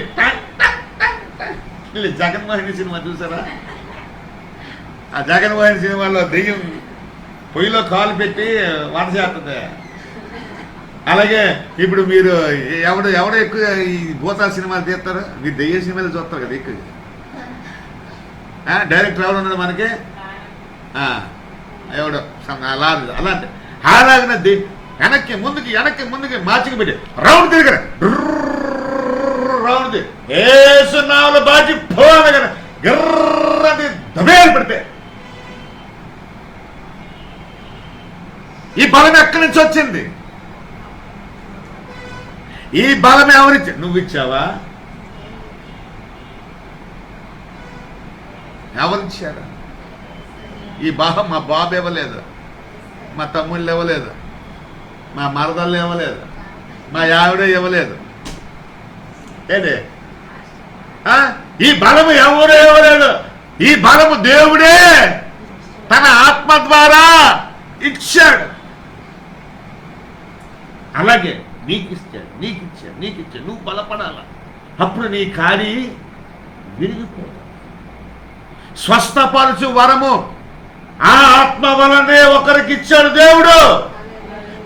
జగన్మోహన్ సినిమా చూసారా? ఆ జగన్మోహన్ సినిమాలో దెయ్యం పొయ్యిలో కాలు పెట్టి వంట చేస్తుంది. అలాగే ఇప్పుడు మీరు ఎవడు ఎక్కువ ఈ భూతాల సినిమాలు తీస్తారు? మీరు దెయ్య సినిమాలు చూస్తారు కదా ఎక్కువ. డైరెక్టర్ ఎవరు ఉన్నాడు మనకి? ఎవడో అలాంటి అలాగిన వెనక్కి ముందుకి మార్చికి పెట్టి రౌండ్ తిరిగారు. రౌండ్ ఏసునావులు బాజీ పోనగర గర్రది దబేలు పెడితే ఈ బలం ఎక్కడి నుంచి వచ్చింది? ఈ బలం ఎవరిచ్చా? నువ్వు ఇచ్చావా? ఎవరిచ్చారా? ఈ బలం మా బాబు ఇవ్వలేదు, మా తమ్ముళ్ళు ఇవ్వలేదు, మా మరదళ్ళు ఇవ్వలేదు, మా ఆవిడ ఇవ్వలేదు. ఏదే ఈ బలము ఎవరు ఇవ్వలేదు. ఈ బలము దేవుడే తన ఆత్మ ద్వారా ఇచ్చాడు. అలాగే నీకు ఇచ్చాడు. నువ్వు బలపడాల. అప్పుడు నీ కాడి విరిగిపోదు. స్వస్థపరచు వరము ఆ ఆత్మ వలనే ఒకరికి ఇచ్చాడు దేవుడు.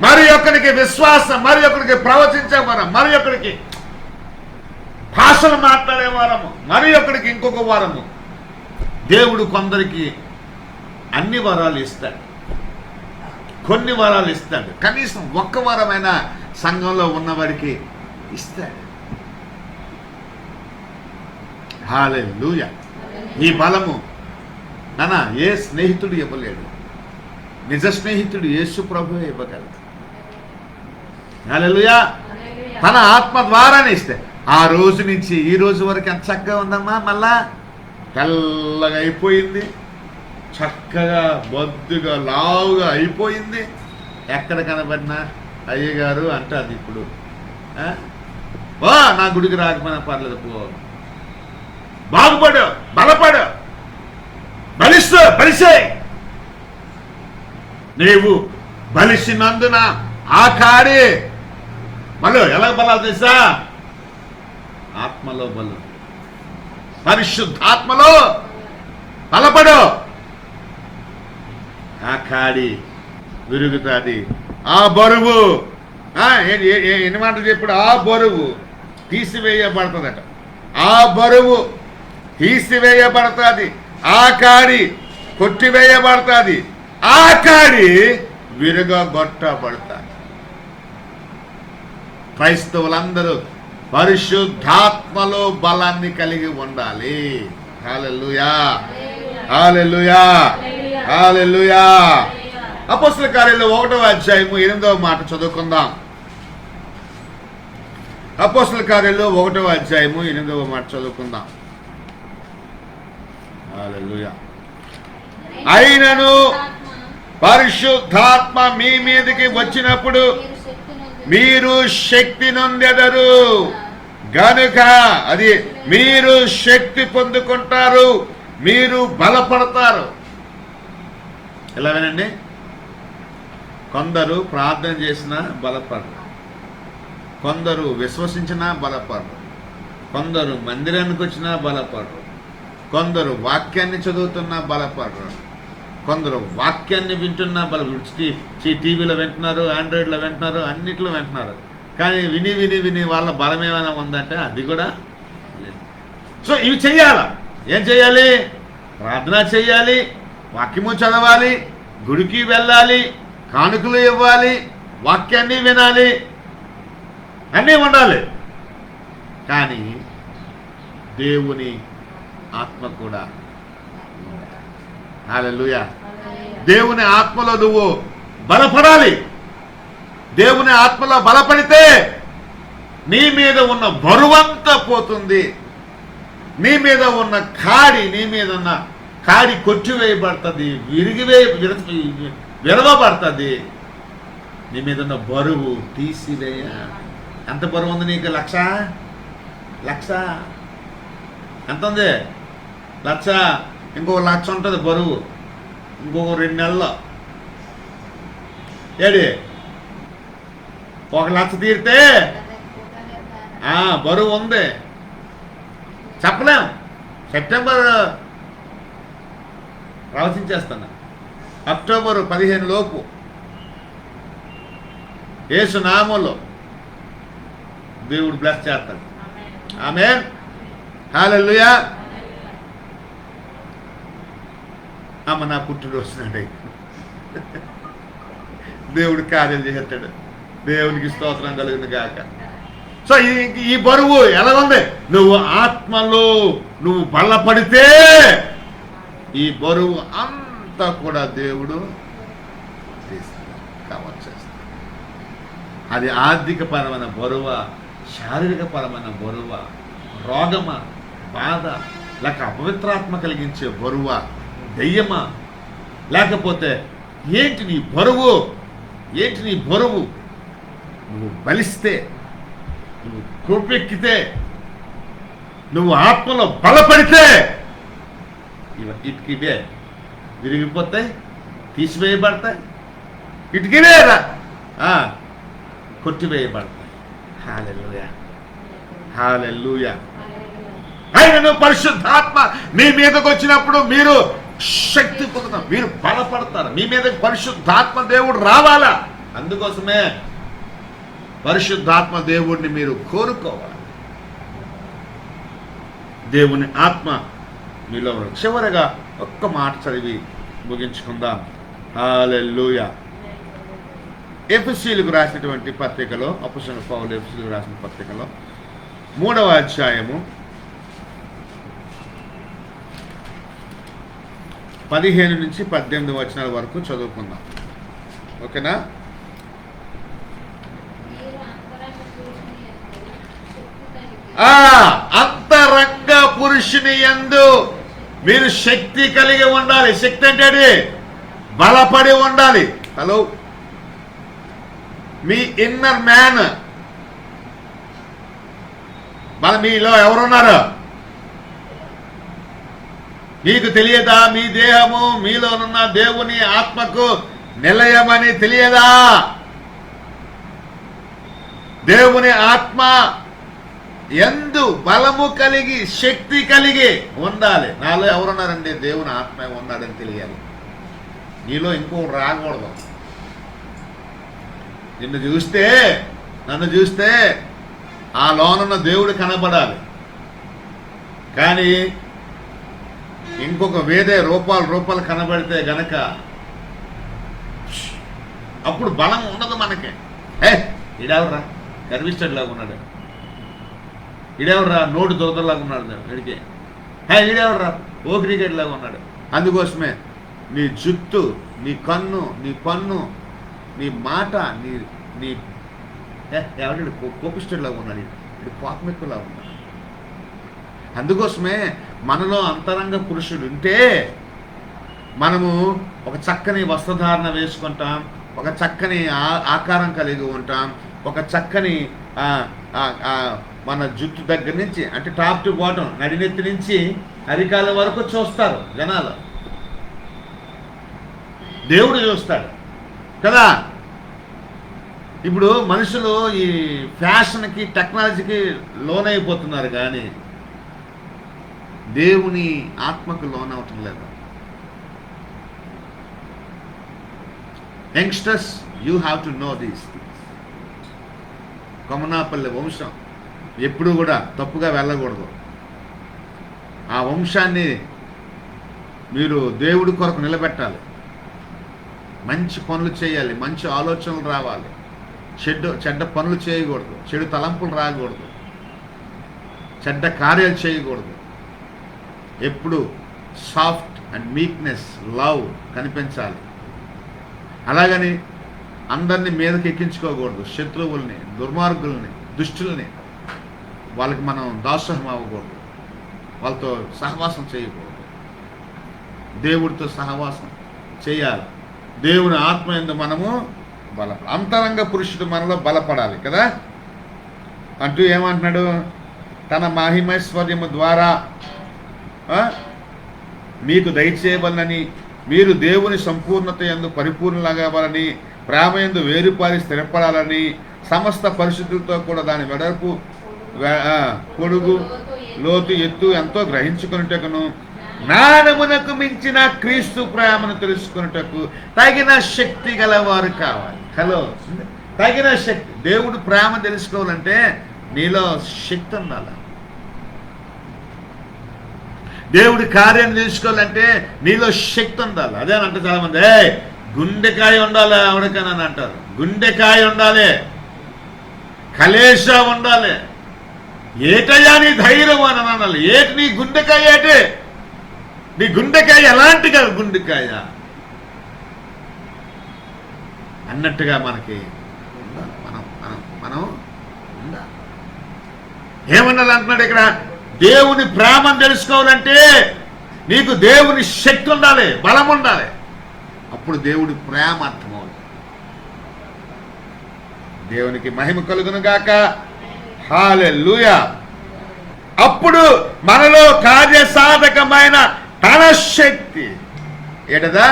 మరి ఒకరికి విశ్వాసం, మరి ఒకరికి ప్రవచించే వరం, మరి ఒకరికి భాషలు మాట్లాడే వరము, మరి ఒకరికి ఇంకొక వరము. దేవుడు కొందరికి అన్ని వరాలు ఇస్తాడు, కొన్ని వరాలు ఇస్తాడు. కనీసం ఒక్క వరమైన సంఘంలో ఉన్నవాడికి ఇస్తాడు. హల్లెలూయా. ఈ బలము నాన్న ఏ స్నేహితుడు ఇవ్వలేడు. నిజ స్నేహితుడు యేసు ప్రభువే ఇవ్వగలడు. హల్లెలూయా. తన ఆత్మ ద్వారానే ఇస్తే ఆ రోజు నుంచి ఈ రోజు వరకు ఎంత చక్కగా ఉందమ్మా. మళ్ళా తెల్లగా అయిపోయింది, చక్కగా బొద్దుగా లావుగా అయిపోయింది. ఎక్కడ కనబడినా అయ్యగారు అంటాది ఇప్పుడు. నా గుడికి రాకపోయినా పర్లేదు, పో, బాగుపడు, బలపడు, బలిసే. నీవు బలిసినందున ఆ కాడి మళ్ళీ ఎలా బలాలు తెలుసా? ఆత్మలో బలం, పరిశుద్ధాత్మలో బలపడు. ఆ కాడి విరుగుతుంది. ఆ బరువు ఎన్ని మాటలు చెప్పాడు? ఆ బరువు తీసివేయబడుతుందట. ఆ బరువు తీసివేయబడుతుంది. ఆ కాడి కొట్టివేయబడుతుంది. ఆ కాడి విరగొట్టబడుతుంది. క్రైస్తవులందరూ పరిశుద్ధాత్మలో బలాన్ని కలిగి ఉండాలి. హల్లెలూయా, హల్లెలూయా, హల్లెలూయా. అపోస్తల కార్యాలు 1వ అధ్యాయము 8వ మాట చదువుకుందాం. అపోస్తల కార్యాలు 1వ అధ్యాయము 8వ మాట చదువుకుందాం. హల్లెలూయా. అయినను పరిశుద్ధాత్మ మీ మీదకి వచ్చినప్పుడు మీరు శక్తి నొందెదరు గనుక, అది మీరు శక్తి పొందుకుంటారు, మీరు బలపడతారు. ఎలా వినండి, కొందరు ప్రార్థన చేసినా బలపడరు, కొందరు విశ్వసించినా బలపడరు, కొందరు మందిరానికి వచ్చినా బలపడరు, కొందరు వాక్యాన్ని చదువుతున్నా బలపడరు, కొందరు వాక్యాన్ని వింటున్నా టీవీలో వింటున్నారు, ఆండ్రాయిడ్లో వింటున్నారు, అన్నిట్లో వింటున్నారు. కానీ విని విని విని వాళ్ళ బలం ఏమైనా ఉందంటే అది కూడా లేదు. సో ఇవి చెయ్యాలా? ఏం చెయ్యాలి? ప్రార్థన చెయ్యాలి, వాక్యము చదవాలి, గుడికి వెళ్ళాలి, కానుకలు ఇవ్వాలి, వాక్యాన్ని వినాలి, అన్నీ ఉండాలి. కానీ దేవుని ఆత్మ కూడా, హల్లెలూయా, దేవుని ఆత్మలో నువ్వు బలపడాలి. దేవుని ఆత్మలో బలపడితే నీ మీద ఉన్న బరువంతా పోతుంది. నీ మీద ఉన్న కాడి కొట్టివేయబడుతుంది, విరవబడుతుంది. నీ మీద ఉన్న బరువు తీసివేయ. ఎంత బరువు ఉంది నీకు? 1,00,000 ఎంత ఉంది? 1,00,000. ఇంకొక 1,00,000 ఉంటుంది బరువు. ఇంకొక 2 నెలల్లో ఏడి 1,00,000 తీరితే బరువు ఉంది, చెప్పలేం. సెప్టెంబర్ ప్రవచించేస్తున్నా, అక్టోబర్ 15 లోపు యేసు నామంలో దేవుడు బ్లెస్ చేస్తాడు. ఆమేన్, హల్లెలూయా. అమ్మ నా పుట్టినరోజు నాడే దేవుడు కార్యం చేస్తాడు. దేవునికి స్తోత్రం కలుగును గాక. సో ఈ బరువు ఎలా ఉంది? నువ్వు ఆత్మలో నువ్వు బలపడితే ఈ బరువు అంతా కూడా దేవుడు కవర్ చేస్తాడు. అది ఆర్థిక పరమైన బరువా, శారీరక పరమైన బరువా, రోగమా, బాధ, లేక అపవిత్రాత్మ కలిగించే బరువా, దెయ్యమా, లేకపోతే ఏంటి నీ బరువు? ఏంటి నీ బరువు? నువ్వు బలిస్తే, నువ్వు కోపెక్కితే, నువ్వు ఆత్మలో బలపడితే ఇటుకివే విరిగిపోతాయి, తీసివేయబడతాయి. ఇటుకివే కొట్టివేయబడతాయి. హల్లెలూయా, హల్లెలూయా. ఆయనను పరిశుద్ధాత్మ మీ మీదకి వచ్చినప్పుడు మీరు శక్తి పొందుతారు, మీరు బలపడతారు. మీ మీద పరిశుద్ధాత్మ దేవుడు రావాలా. అందుకోసమే పరిశుద్ధాత్మ దేవుడిని మీరు కోరుకోవాలి. దేవుని ఆత్మ మీలో. చివరగా ఒక్క మాట చదివి ముగించుకుందాం. హల్లెలూయా. ఎఫెసీయులకు రాసినటువంటి పత్రికలో, అపోస్తలుడైన పౌలు ఎఫెసీయులకు రాసిన పత్రికలో 3వ అధ్యాయము 15 నుంచి 18 వచనాల వరకు చదువుకుందాం. ఓకేనా? అంతరంగ పురుషుని యందు మీరు శక్తి కలిగి ఉండాలి. శక్తి అంటే బలపడి ఉండాలి. హలో, మీ ఇన్నర్ మ్యాన్ మీలో ఎవరున్నారు? మీకు తెలియదా? మీ దేహము మీలోనున్న దేవుని ఆత్మకు నిలయమని తెలియదా? దేవుని ఆత్మ యందు బలము కలిగి శక్తి కలిగి ఉండాలి. నాలో ఎవరున్నారండి? దేవుని ఆత్మ ఉన్నాడని తెలియాలి. నీలో ఇంకోటి రాకూడదు. నన్ను చూస్తే ఆ లోనున్న దేవుడు కనబడాలి. కానీ ఇంకొక వేరే రూపాలు కనబడితే గనక అప్పుడు బలం ఉండదు మనకి. ఈడెవర్రా గర్విష్ఠుడిలాగా ఉన్నాడు, ఈడెవర్రా నోటు దొరదలాగా ఉన్నాడు, వీడికి ఈడెవర్రా ఓకిరిగడిలాగా ఉన్నాడు. అందుకోసమే నీ జుట్టు, నీ కన్ను, నీ పన్ను, నీ మాట, నీ ఎవరి కోపిష్ఠుడిలాగా ఉన్నాడు, వీడు కోపమెక్కులాగా ఉన్నాడు. అందుకోసమే మనలో అంతరంగ పురుషుడు ఉంటే మనము ఒక చక్కని వస్త్రధారణ వేసుకుంటాం, ఒక చక్కని ఆకారం కలిగి ఉంటాం, ఒక చక్కని మన జుట్టు దగ్గర నుంచి అంటే టాప్ టు బాటం, నడినెత్తి నుంచి అరికాల వరకు చూస్తారు జనాలు. దేవుడు చూస్తాడు కదా. ఇప్పుడు మనుషులు ఈ ఫ్యాషన్కి, టెక్నాలజీకి లోనైపోతున్నారు, కానీ దేవుని ఆత్మకు లోనవటం లేదు. Youngsters, you have to know these things. Komanapalli వంశం ఎప్పుడు కూడా తప్పుగా వెళ్ళకూడదు. ఆ వంశాన్ని మీరు దేవుడి కొరకు నిలబెట్టాలి. మంచి పనులు చేయాలి, మంచి ఆలోచనలు రావాలి, చెడ్డ పనులు చేయకూడదు, చెడు తలంపులు రాకూడదు, చెడ్డ కార్యాలు చేయకూడదు. ఎప్పుడు సాఫ్ట్ అండ్ మీక్నెస్, లవ్ కనిపించాలి. అలాగని అందరినీ మీదకి ఎక్కించుకోకూడదు. శత్రువుల్ని, దుర్మార్గుల్ని, దుష్టుల్ని వాళ్ళకి మనం దాసోహం అవ్వకూడదు, వాళ్ళతో సహవాసం చేయకూడదు. దేవుడితో సహవాసం చేయాలి. దేవుని ఆత్మ యందు మనము అంతరంగ పురుషుడు మనలో బలపడాలి కదా. అంటూ ఏమంటున్నాడు? తన మహిమైశ్వర్యము ద్వారా మీకు దయచేయవలనని, మీరు దేవుని సంపూర్ణత యందు పరిపూర్ణలాగవాలని, ప్రేమ యందు వేరుపారి స్థిరపడాలని, సమస్త పరిశుద్ధులతో కూడా దాని వెడల్పు, పొడుగు, లోతు ఎత్తు ఎంతో గ్రహించుకున్నటకును జ్ఞానమునకు మించిన క్రీస్తు ప్రేమను తెలుసుకున్నటకు తగిన శక్తి గలవారు కావాలి. హలో, తగిన శక్తి. దేవుడు ప్రేమ తెలుసుకోవాలంటే నీలో శక్తి ఉండాలి. దేవుడి కార్యం తెలుసుకోవాలంటే నీలో శక్తి ఉండాలి. అదే అంటే చాలా మంది గుండెకాయ ఉండాలి ఎవరికైనా అంటారు. గుండెకాయ ఉండాలి, కలేష ఉండాలి. ఏటయ్యా నీ ధైర్యం అని అనాలి. ఏటి నీ గుండెకాయ? ఏటి నీ గుండెకాయ? ఎలాంటి గుండెకాయ అన్నట్టుగా మనకి మనం ఉందా? ఏమన్నది అంటున్నాడు ఇక్కడ? దేవుని ప్రేమను తెలుసుకోవాలంటే నీకు దేవుని శక్తి ఉండాలి, బలం ఉండాలి. అప్పుడు దేవుడి ప్రేమ అర్థమవుతుంది. దేవునికి మహిమ కలుగును గాక. హల్లెలూయా. అప్పుడు మనలో కార్యసాధకమైన తన శక్తి ఏటదా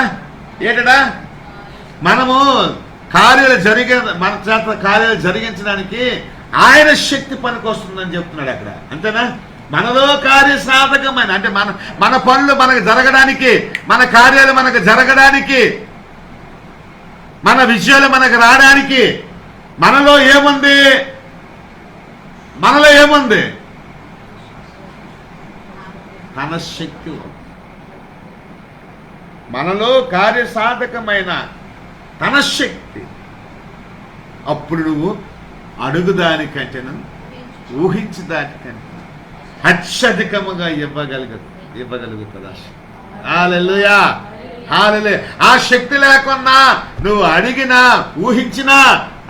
మనము మన చేత కార్యాలు జరిగించడానికి ఆయన శక్తి పనికొస్తుందని చెప్తున్నాడు అక్కడ. అంతేనా? మనలో కార్యసాధకమైన అంటే మన పనులు మనకు జరగడానికి, మన కార్యాలు మనకు జరగడానికి, మన విజయాలు మనకు రావడానికి మనలో ఏముంది? తన శక్తి. మనలో కార్యసాధకమైన తన శక్తి. అప్పుడు నువ్వు అడుగుదానికంటేను ఊహించి దానికంటే అత్యధికముగా ఇవ్వగలుగుతుంది. హల్లెలూయా, హల్లెలూయా. ఆ శక్తి లేకున్నా నువ్వు అడిగినా ఊహించినా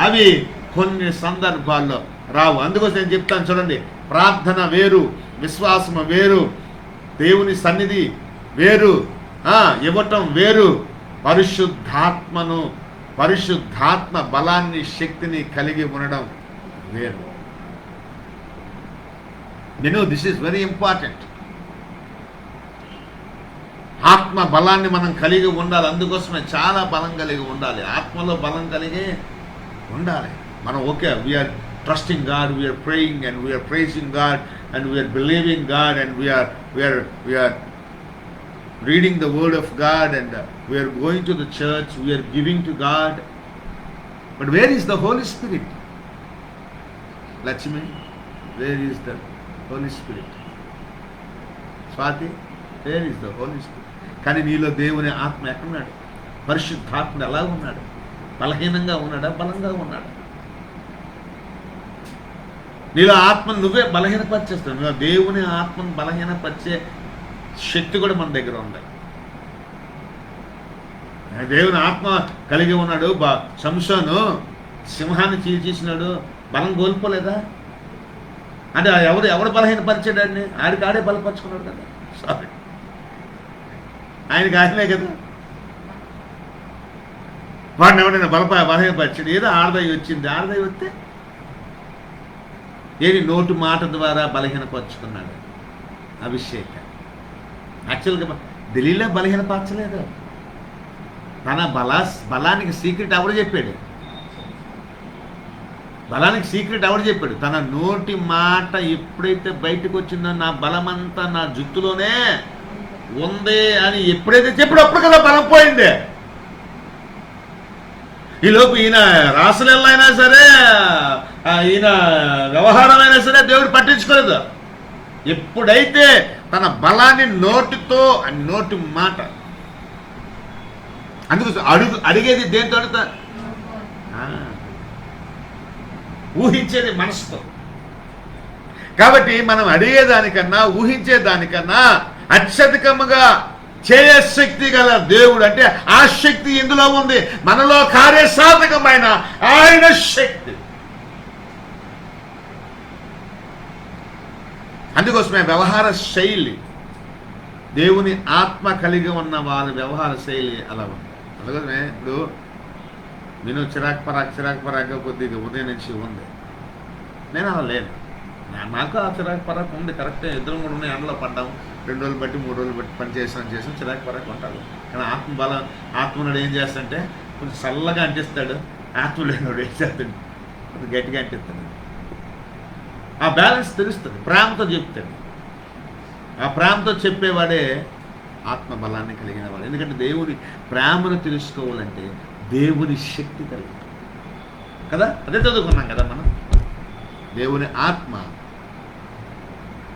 అవి కొన్ని సందర్భాల్లో రావు. అందుకోసం నేను చెప్తాను చూడండి, ప్రార్థన వేరు, విశ్వాసము వేరు, దేవుని సన్నిధి వేరు, ఇవ్వటం వేరు. పరిశుద్ధాత్మ బలాన్ని, శక్తిని కలిగి ఉండడం వేరు. This is very important. ఆత్మ బలాన్ని మనం కలిగి ఉండాలి. అందుకోసమే చాలా బలం కలిగి ఉండాలి. ఆత్మలో బలం కలిగి ఉండాలి. మనం okay, we are trusting God, we are praying and we are praising God and we are believing God and we are reading the word of God and we are going to the church, we are giving to God. But where is the Holy Spirit? Lakshmi, where is the Holy Spirit? Swati, where is the Holy Spirit? కానీ నీలో దేవుని ఆత్మ ఎక్కడున్నాడు? పరిశుద్ధాత్మ ఎలా ఉన్నాడు? బలహీనంగా ఉన్నాడా, బలంగా ఉన్నాడా? నీలో ఆత్మను నువ్వే బలహీనపరిచేస్తావు. నువ్వు దేవుని ఆత్మను బలహీనపరిచే శక్తి కూడా మన దగ్గర ఉంది. దేవుని ఆత్మ కలిగి ఉన్నాడు. సంసోను సింహాన్ని చీల్చేసినాడు, బలం కోల్పోలేదా? అంటే ఎవడు బలహీనపరిచాడాన్ని? ఆడే బలపరుచుకున్నాడు కదా. సారీ, ఆయనకి ఆయనే కదా. వాడిని ఎవడైనా బలహీనపరిచాడు? ఏదో ఆడదయ్య వచ్చింది. ఆడదయ్య వస్తే ఏది నోటు మాట ద్వారా బలహీనపరుచుకున్నాడు. అభిషేక్ యాక్చువల్గా ఢిల్లీలో బలహీనపరచలేదు. తన బలానికి సీక్రెట్ ఎవరు చెప్పాడు? తన నోటి మాట ఎప్పుడైతే బయటకు వచ్చిందో నా బలమంతా నా జుట్టులోనే ఉంది అని ఎప్పుడైతే చెప్పాడు అప్పుడు కదా బలం పోయింది. ఈలోపు ఈయన రాసులెళ్ళైనా సరే, ఈయన వ్యవహారం అయినా సరే దేవుడు పట్టించుకోలేదు. ఎప్పుడైతే తన బలాన్ని నోటి మాట, అందుకు అడిగేది దేంతో అడుగుతా? ఊహించేది మనసుతో. కాబట్టి మనం అడిగేదానికన్నా ఊహించేదానికన్నా అత్యధికముగా చేయ శక్తి గల దేవుడు అంటే ఆ శక్తి ఇందులో ఉంది. మనలో కార్యసాధకమైన ఆయన శక్తి. అందుకోసమే వ్యవహార శైలి, దేవుని ఆత్మ కలిగి ఉన్న వాళ్ళ వ్యవహార శైలి అలా ఉంది. అందుకోసమే ఇప్పుడు నేను చిరాకు పరాగ్గా కొద్దిగా ఉదయం నుంచి ఉంది. నేను అలా లేను. నాకు ఆ చిరాకు పరాకు ఉంది. కరెక్టే, ఇద్దరం కూడా ఉన్నాయి. ఎండలో పడ్డాము. 2 రోజులు బట్టి 3 రోజులు బట్టి పని చేసాం చిరాకు పరాకు ఉంటాడు. కానీ ఆత్మనుడు ఏం చేస్తాడంటే కొంచెం చల్లగా అంటిస్తాడు. ఆత్మ లేనివాడు ఏం చేస్తాడు? కొంచెం గట్టిగా అంటిస్తాడు. ఆ బ్యాలెన్స్ తెలుస్తుంది. ప్రేమతో చెప్తాడు. ఆ ప్రేమతో చెప్పేవాడే ఆత్మ బలాన్ని కలిగిన వాడు. ఎందుకంటే దేవుని ప్రేమను తెలుసుకోవాలంటే దేవుని శక్తి కలిగి కదా, అదే చదువుకున్నాం కదా మనం. దేవుని ఆత్మ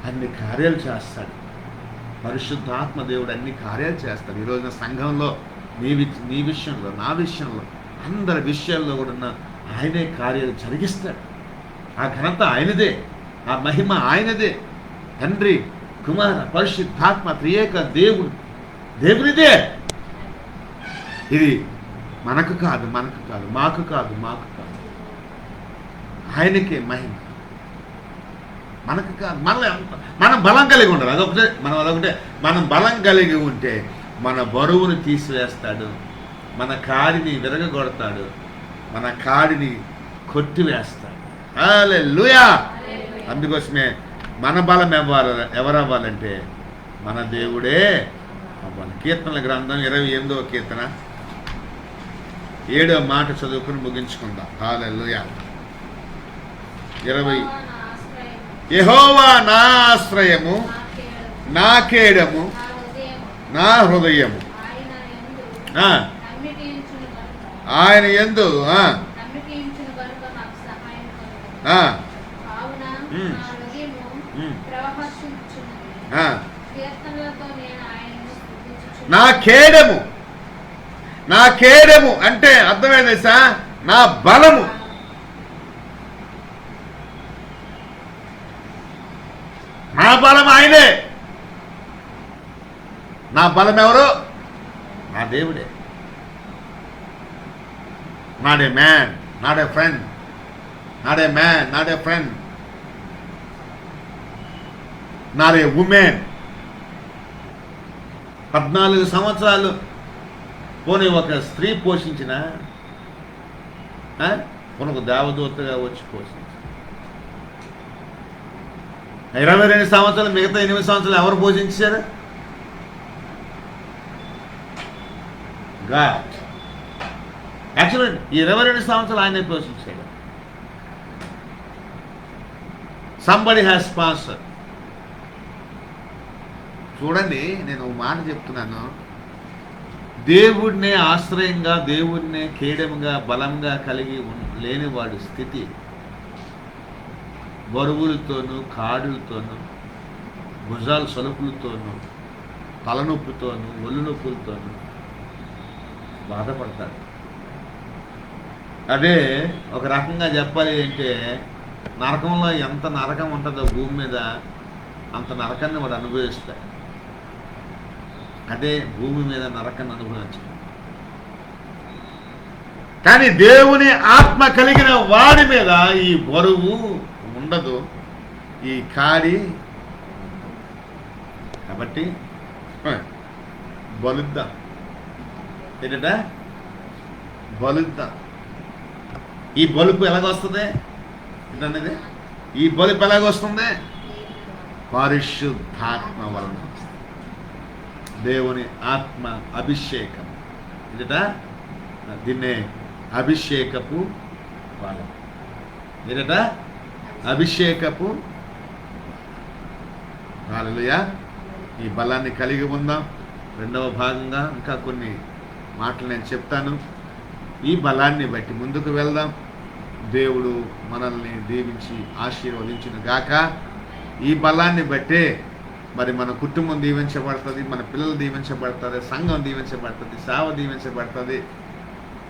అన్ని కార్యాలు చేస్తాడు. పరిశుద్ధాత్మ దేవుడు అన్ని కార్యాలు చేస్తాడు. ఈ రోజున సంఘంలో నీ విషయంలో, నా విషయంలో, అందరి విషయాల్లో కూడా ఆయనే కార్యాలు జరిగిస్తాడు. ఆ ఘనత ఆయనదే, ఆ మహిమ ఆయనదే. తండ్రి, కుమార, పరిశుద్ధాత్మ త్రియేక దేవునిదే. ఇది మనకు కాదు, మాకు కాదు, ఆయనకే మహిమ. మనకు కాదు. మనం బలం కలిగి ఉండాలి. అదొకటే. మనం బలం కలిగి ఉంటే మన బరువును తీసివేస్తాడు, మన కాడిని విరగగొడతాడు, మన కాడిని కొట్టివేస్తాడు. హల్లెలూయా. అందుకోసమే మన బలం ఎవరవ్వాలంటే మన దేవుడే అవ్వాలి. కీర్తనల గ్రంథం 28వ కీర్తన 7వ మాట చదువుకుని ముగించుకుందాం. హల్లెలూయా. 20 యెహోవా నా ఆశ్రయము, నా కేడము, నా హృదయము, ఆయన యందు నా కేడము అంటే అర్థమైంది సార్, నా బలము. నా బలం ఆయనే. నా బలం ఎవరు? నా దేవుడే. Not a man, not a friend, not a man, not a friend, not a women. 14 సంవత్సరాలు పోనీ ఒక స్త్రీ పోషించిన ఒక దేవదూతగా వచ్చి పోషించి 22 సంవత్సరాలు, మిగతా 8 సంవత్సరాలు ఎవరు పోషించారు? గాడ్. యాక్చువల్లీ ఈ 22 సంవత్సరాలు ఆయనే పోషించాడు. Somebody has sponsor. చూడండి, నేను ఒక మాట చెప్తున్నాను. దేవుడినే ఆశ్రయంగా, దేవుడినే కేడముగా, బలంగా కలిగి లేనివాడు స్థితి బరువులతోనూ, కాడులతోనూ, భుజాలు సలుపులతోనూ, తలనొప్పితోనూ, ఒళ్ళు నొప్పులతోనూ బాధపడతాడు. అదే ఒక రకంగా చెప్పాలి అంటే, నరకంలో ఎంత నరకం ఉంటుందో భూమి మీద అంత నరకాన్ని వాడు అనుభవిస్తాడు. అదే భూమి మీద నరకాన్ని అనుభవించడం. కానీ దేవుని ఆత్మ కలిగిన వాడి మీద ఈ బరువు ఉండదు, ఈ కాడి. కాబట్టి బలుద్దాం. ఏంటంట? బలుద్దాం. ఈ బలుపు ఎలాగొస్తుంది ఏంటనేది? ఈ బలుపు ఎలాగొస్తుంది? పరిశుద్ధాత్మ వలన, దేవుని ఆత్మ అభిషేకం. ఏంటట? దీన్నే అభిషేకపు బలం. ఏంటట? అభిషేకపు. హల్లెలూయా. ఈ బలాన్ని కలిగి ఉందాం. రెండవ భాగంగా ఇంకా కొన్ని మాటలు నేను చెప్తాను. ఈ బలాన్ని బట్టి ముందుకు వెళ్దాం. దేవుడు మనల్ని దీవించి ఆశీర్వదించును గాక. ఈ బలాన్ని బట్టే మరి మన కుటుంబం దీవించబడుతుంది, మన పిల్లలు దీవించబడుతుంది, సంఘం దీవించబడుతుంది, సేవ దీవించబడుతుంది,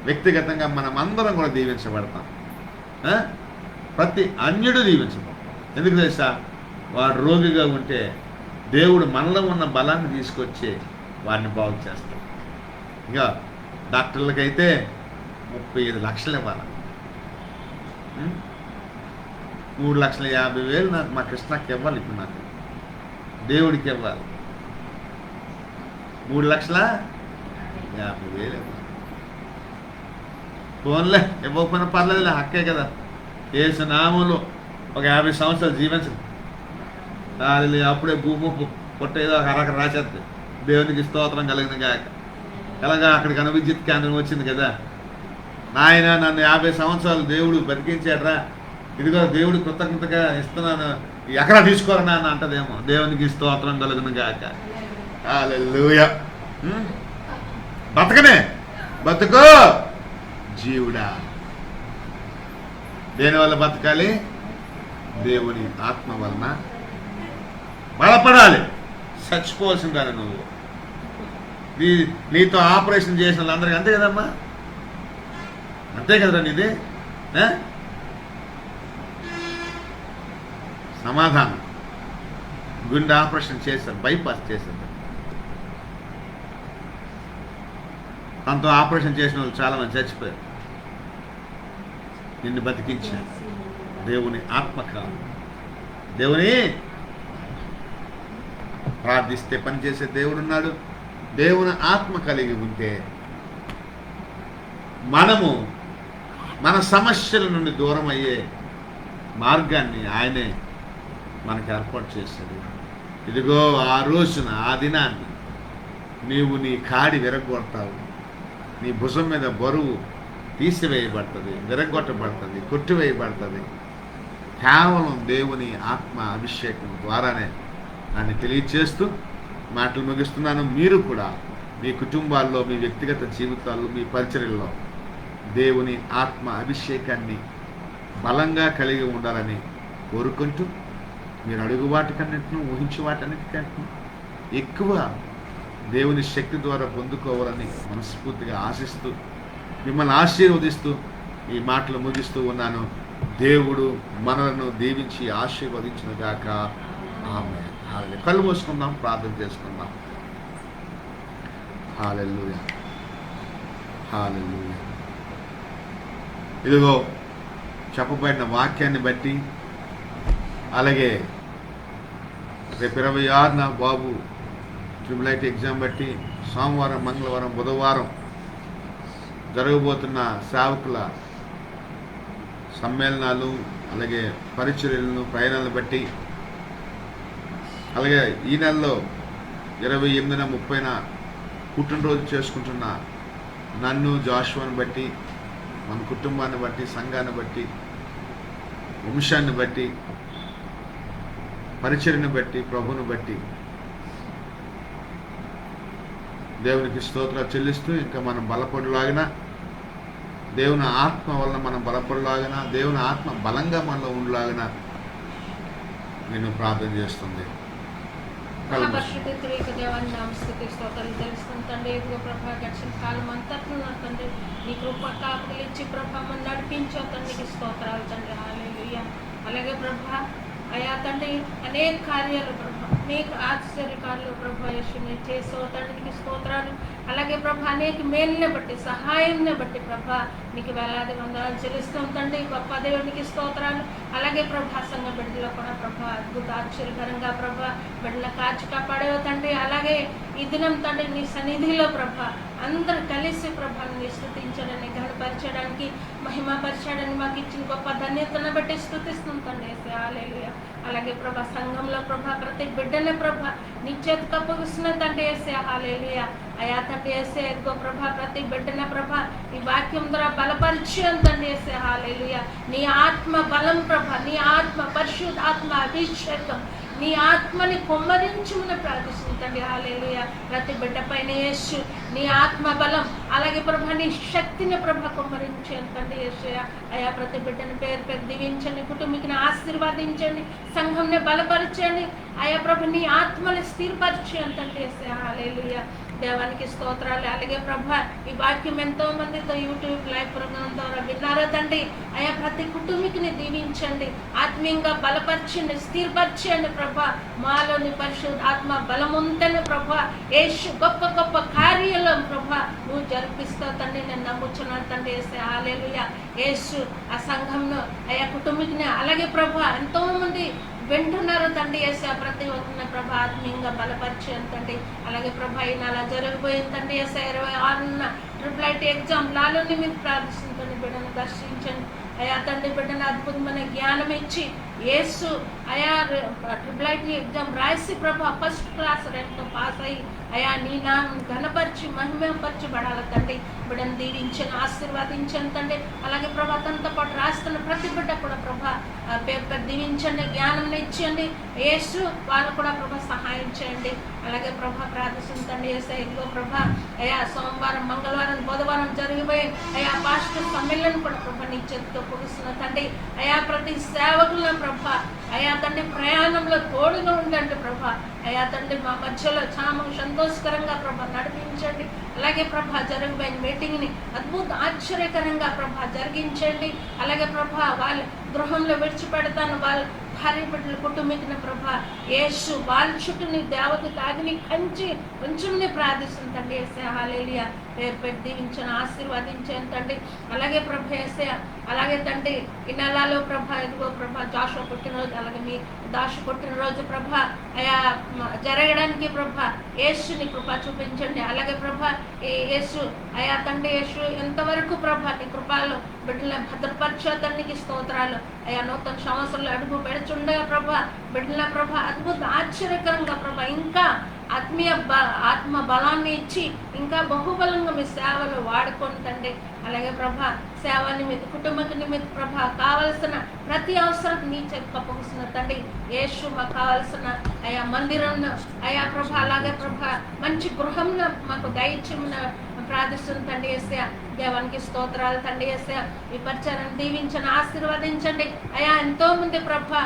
వ్యక్తిగతంగా మనం అందరం కూడా దీవించబడతాం. ప్రతి అన్యుడు దీవించబడతాం. ఎందుకు తెలుసా? వాడు రోగిగా ఉంటే దేవుడు మనలో ఉన్న బలాన్ని తీసుకొచ్చి వాడిని బాగు చేస్తాడు. ఇక డాక్టర్లకైతే 35 లక్షలు ఇవ్వాలి. 3,50,000 నాకు మా కృష్ణకి ఇవ్వాలి. ఇప్పుడు నాకు దేవుడికి ఇవ్వాలి 3,50,000 ఇవ్వాలి. ఫోన్లే ఇవ్వకపోయినా పర్లేదులే, హక్కే కదా. యేసు నామములో ఒక 50 సంవత్సరాలు జీవించదు. అప్పుడే భూమి పొట్టేదో అరక రాసేది. దేవునికి స్తోత్రం కలిగిన కాక. ఎలాగా అక్కడికి విద్యుత్ కేంద్రం వచ్చింది కదా. నాయన నన్ను 50 సంవత్సరాలు దేవుడు బతికించాడ్రా, ఇదిగో దేవుడి కృతజ్ఞతగా ఇస్తున్నాను, ఎక్కడ తీసుకోరనా అని అంటదేమో. దేవునికి స్తోత్రం కలుగును గాక. హల్లెలూయా. బతకనే బతుకో జీవుడా. దేనివల్ల బతకాలి? దేవుని ఆత్మ వలన బలపడాలి. చచ్చిపోవాల్సిందాన్ని నువ్వు. నీతో ఆపరేషన్ చేసిన వాళ్ళందరికీ అంతే కదమ్మా, అంతే కదరా నీది. సమాధానం. గుండె ఆపరేషన్ చేశారు, బైపాస్ చేశారు. తనతో ఆపరేషన్ చేసిన వాళ్ళు చాలా మంది చచ్చిపోయారు. నిన్ను బతికించిన దేవుని ఆత్మకాలం. దేవుని ప్రార్థిస్తే పనిచేసే దేవుడు ఉన్నాడు. దేవుని ఆత్మ కలిగి ఉంటే మనము మన సమస్యల నుండి దూరం అయ్యే మార్గాన్ని ఆయనే మనకు ఏర్పాటు చేశాడు. ఇదిగో ఆ రోజున, ఆ దినాన్ని నీవు నీ కాడి విరగొడతావు. నీ భుజం మీద బరువు తీసివేయబడుతుంది, విరగొట్టబడుతుంది, కొట్టివేయబడుతుంది. కేవలం దేవుని ఆత్మ అభిషేకం ద్వారానే అని తెలియచేస్తూ మాటలు ముగిస్తున్నాను. మీరు కూడా మీ కుటుంబాల్లో, మీ వ్యక్తిగత జీవితాల్లో, మీ పరిచర్యల్లో దేవుని ఆత్మ అభిషేకాన్ని బలంగా కలిగి ఉండాలని కోరుకుంటూ, మీరు అడుగు వాటికన్నింటినూ, ఊహించే వాటన్నిటికంటే ఎక్కువ దేవుని శక్తి ద్వారా పొందుకోవాలని మనస్ఫూర్తిగా ఆశిస్తూ, మిమ్మల్ని ఆశీర్వదిస్తూ ఈ మాటలు ముగిస్తూ ఉన్నాను. దేవుడు మనలను దీవించి ఆశీర్వదించిన గాక. ఆమేన్. హల్లెలూయా. కళ్ళు మూసుకుందాం, ప్రార్థన చేసుకుందాం. హల్లెలూయా, హల్లెలూయా. ఇదిగో చెప్పబడిన వాక్యాన్ని బట్టి, అలాగే రేపు 26న బాబు ట్రిపుల్ ఎగ్జామ్ బట్టి, సోమవారం, మంగళవారం, బుధవారం జరగబోతున్న సేవకుల సమ్మేళనాలు, అలాగే పరిచర్యలను, ప్రయాణాలను బట్టి, అలాగే ఈ నెలలో 28న 30న పుట్టినరోజు చేసుకుంటున్న నన్ను, జాషువాను బట్టి, మన కుటుంబాన్ని బట్టి, సంఘాన్ని బట్టి, వంశాన్ని బట్టి, పరిచర్యను బట్టి, ప్రభువును బట్టి దేవునికి స్తోత్రాలు చెల్లిస్తూ, ఇంకా మనం బలపడులాగిన, దేవుని ఆత్మ వలన మనం బలపడులాగిన, దేవుని ఆత్మ బలంగా మనలో ఉండలాగిన నేను ప్రార్థన చేస్తుంది. దేవాన్ని నామస్తుతి స్తోత్రాలు తెలుసుకుంటండి. ఇదిగో ప్రభా గడిచిన కాలం అంతట్లో నా తండ్రి నీ కృప కాపులు ఇచ్చి ప్రభావం నడిపించో తండ్రికి స్తోత్రాలు తండ్రి. హల్లెలూయా. అలాగే ప్రభా అయా తండ్రి అనేక కార్యాలు ప్రభా, అనేక ఆశ్చర్యకార్యాలు ప్రభా యేసు మీరు చేసో తండ్రికి స్తోత్రాలు. అలాగే ప్రభా అనేక మేలుని బట్టి, సహాయాన్ని బట్టి ప్రభా నీకు వేలాది వందనాలు చెల్లిస్తాం తండ్రి. గొప్ప దేవునికి స్తోత్రాలు. అలాగే ప్రభా సంఘ బిడ్డలో కూడా ప్రభా అద్భుత ఆశ్చర్యకరంగా ప్రభా బిడ్డల కాచి కాపాడేవో తండ్రి. అలాగే ఈ దినం తండ్రి నీ సన్నిధిలో ప్రభా అందరూ కలిసి ప్రభాని స్తుతించడానికి, ఘనపరచడానికి, మహిమపరచడానికి మాకు ఇచ్చిన గొప్ప ధన్యతను బట్టి స్తుతిస్తున్నాం తండ్రి. హల్లెలూయా. అలాగే ప్రభా సంఘంలో ప్రభా ప్రతి బిడ్డనే ప్రభా నీ చేతికి అప్పగిస్తున్న తండ్రి వేసే. హల్లెలూయా. అయా తండ్రి వేసే ఎగ్గో ప్రభా ప్రతి బిడ్డనే ప్రభా ఈ వాక్యం ద్వారా బలపరిచి తండ్రి వేసే. హల్లెలూయా. నీ ఆత్మ బలం ప్రభా, నీ ఆత్మ పరిశుద్ధ ఆత్మ అభిషేకం, నీ ఆత్మని కుమ్మరించుమని ప్రార్థిస్తుంటండి. హల్లెలూయా. ప్రతి బిడ్డ పైన యేసు నీ ఆత్మ బలం, అలాగే ప్రభా నీ శక్తిని ప్రభా కుమ్మరించండి యేసయ్య. అయా ప్రతి బిడ్డని పేరు పేరు దీవించండి, కుటుంబీకిని ఆశీర్వదించండి, సంఘంని బలపరచండి. అయా ప్రభు నీ ఆత్మని స్థిరపరచండి యేసయ్య. హల్లెలూయా. దేవానికి స్తోత్రాలు. అలాగే ప్రభా ఈ వాక్యం ఎంతో మందితో యూట్యూబ్ లైవ్ ప్రోగ్రాం ద్వారా విన్నారో తండ్రి. అయా ప్రతి కుటుంబీకిని దీవించండి, ఆత్మీయంగా బలపరచండి, స్థిరపరచండి ప్రభా. మాలోని పరిశుద్ధ ఆత్మ బలముంతని ప్రభా యేసు గొప్ప గొప్ప కార్యాలు ప్రభా నువ్వు జరిపిస్తావు తండ్రి. నేను నమ్ముచున్నాను తండ్రి యేసే. హల్లెలూయా. యేసు ఆ సంఘంలో అయా కుటుంబీకిని, అలాగే ప్రభా ఎంతో మంది వింటున్నారు తండ్రి యేసే. ప్రతి ఒక్కరిని ప్రభా ఆత్మీయంగా బలపరిచాను తండ్రి. అలాగే ప్రభా ఈయన అలా జరిగిపోయింది తండ్రి యేసే. 26న ట్రిపుల్ ఎగ్జామ్ లాలోని మీరు ప్రార్థిస్తుంటండి. బిడ్డను దర్శించండి, అయా తండ్రి బిడ్డను అద్భుతమైన జ్ఞానం ఇచ్చి యేసు అయా ట్రిపుల్ ఎగ్జామ్ రాసి ప్రభా ఫస్ట్ క్లాస్ ర్యాంక్తో పాస్ అయ్యి అయా నీ నామం ఘనపరిచి మహిమపరచబడాలి తండ్రి. బిడ్డను దీవించను ఆశీర్వాదించను తండ్రి. అలాగే ప్రభా తనతో పాటు రాస్తున్న ప్రతి బిడ్డ కూడా ప్రభా పేపర్ దీవించండి, జ్ఞానం ఇచ్చండి యేసు, వాళ్ళు కూడా ప్రభా సహాయం చేయండి. అలాగే ప్రభా ప్రార్థిస్తుందండి యేసయ్య. ఇదిగో ప్రభా అయా సోమవారం మంగళవారం బుధవారం జరిగిపోయి అయా పాస్టర్ సమ్మేళనం కూడా ప్రభా నీ చేతితో పొడుస్తున్న తండ్రి. అయా ప్రతి సేవకుల ప్రభా అయా తండ్రి ప్రయాణంలో తోడుగా ఉండండి ప్రభా. అయా తండ్రి మా మధ్యలో చాలా సంతోషకరంగా ప్రభా నడిపించండి. అలాగే ప్రభా జరిగిపోయిన మీటింగ్ని అద్భుత ఆశ్చర్యకరంగా ప్రభా జరిగించండి. అలాగే ప్రభా వాళ్ళ గృహంలో విడిచిపెడతాను వాళ్ళ భార్య బిడ్డల కుటుంబీకుని ప్రభా యేసు వాళ్ళ చుట్టూని దేవత తాగిని కంచి కొంచెంని ప్రార్థిస్తుందండి యేసయ్య. హల్లెలూయా. పేరు పెట్టి దీవించను ఆశీర్వదించాను తండ్రి. అలాగే ప్రభా యేసయ్య. అలాగే తండ్రి ఈ నెలలో ప్రభా ఇదిగో ప్రభా జాషువా పుట్టినరోజు, అలాగే మీ దాసు పుట్టినరోజు ప్రభా అయా జరగడానికి ప్రభా యేసుని కృప చూపించండి. అలాగే ప్రభా యేసు అయా తండ్రి యేసు ఎంతవరకు ప్రభా నీ కృపలో బిడ్డలను భద్రపరచడానికి స్తోత్రాలు. అయా నూతన సంవత్సరంలో అడుగు పెడుచుండగా ప్రభా బిడ్డల ప్రభా అద్భుత ఆశ్చర్యకరంగా ప్రభా ఇంకా ఆత్మ బలాన్ని ఇచ్చి ఇంకా బహుబలంగా మీ సేవలు వాడుకోండి తండ్రి. అలాగే ప్రభా సేవ నిమిత్త కుటుంబ నిమిత్త ప్రభా కావలసిన ప్రతి అవసరం నీ చెప్పవలసిన తండ్రి యేసు మాకు కావలసిన అయా మందిరం అయా ప్రభా అలాగే ప్రభా మంచి గృహంలో మాకు దయచేయమని ప్రార్థిస్తుంది తండ్రి యేసయ్య. దేవానికి స్తోత్రాలు తండ్రి యేసయ్య. ఈ పరిచర్యను దీవించండి ఆశీర్వదించండి. అయా ఎంతో మంది ప్రభా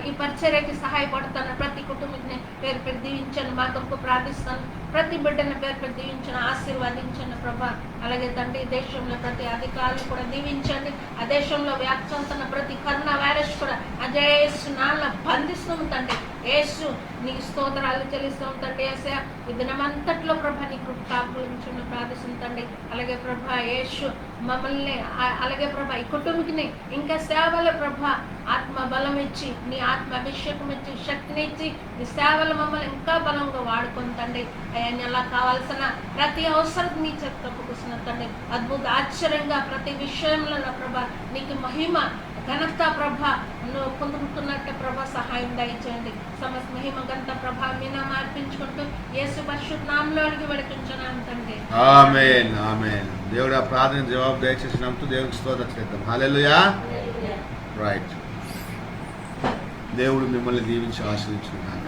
ఈ పరిచర్యకి సహాయపడుతున్న ప్రతి కుటుంబాన్ని పేరు పెట్టి దీవించండి. మా కొరకు ప్రార్థిస్తాను. ప్రతి బిడ్డను పేరు పెట్టి దీవించండి ఆశీర్వదించండి ప్రభా. అలాగే తండ్రి దేశంలో ప్రతి అధికారులు కూడా దీవించండి. ఆ దేశంలో వ్యాప్తి చెందుతున్న ప్రతి కరోనా వైరస్ కూడా అజయేసు నాన్న బంధిస్తాం తండ్రి యేసు. నీ స్తోత్రాలు చెల్లిస్తాం తండ్రి యేసయ్య. ఈ దినమంతట్లో ప్రభా నీ కృప కాపులించండి ప్రార్థిస్తుంది తండ్రి. అలాగే ప్రభా యేసు మమ్మల్ని అలాగే ప్రభా ఈ కుటుంబకి ఇంకా సేవల ప్రభా ఆత్మ బలం ఇచ్చి నీ ఆత్మ అభిషేకం ఇచ్చి శక్తిని ఇచ్చి ఈ సేవలు మమ్మల్ని ఇంకా బలంగా వాడుకొని తండ్రి. అయ్యా ఎలా కావాల్సిన ప్రతి అవసరం నీ చేత కూర్చున్న తండ్రి. అద్భుత ఆశ్చర్యంగా ప్రతి విషయంలో ప్రభా నీకు మహిమ ఘనత ప్రభా నువ్వు పొందుకుంటున్నట్టు ప్రభా సహాయం దయచేయండి. సమస్త మహిమ ఘనత ప్రభా మీ నామమున అర్పించుకుంటూ యేసు పరిశుద్ధ నామములో అడిగి వేడుకుంటున్నాను తండ్రి. ఆమేన్ ఆమేన్. దేవుడు ఆ ప్రార్థన జవాబు దయచేసినందుకు దేవునికి స్తోత్రం చేద్దాం. హల్లెలూయా. రైట్. దేవుడు మిమ్మల్ని దీవించి ఆశీర్వదించుగాక.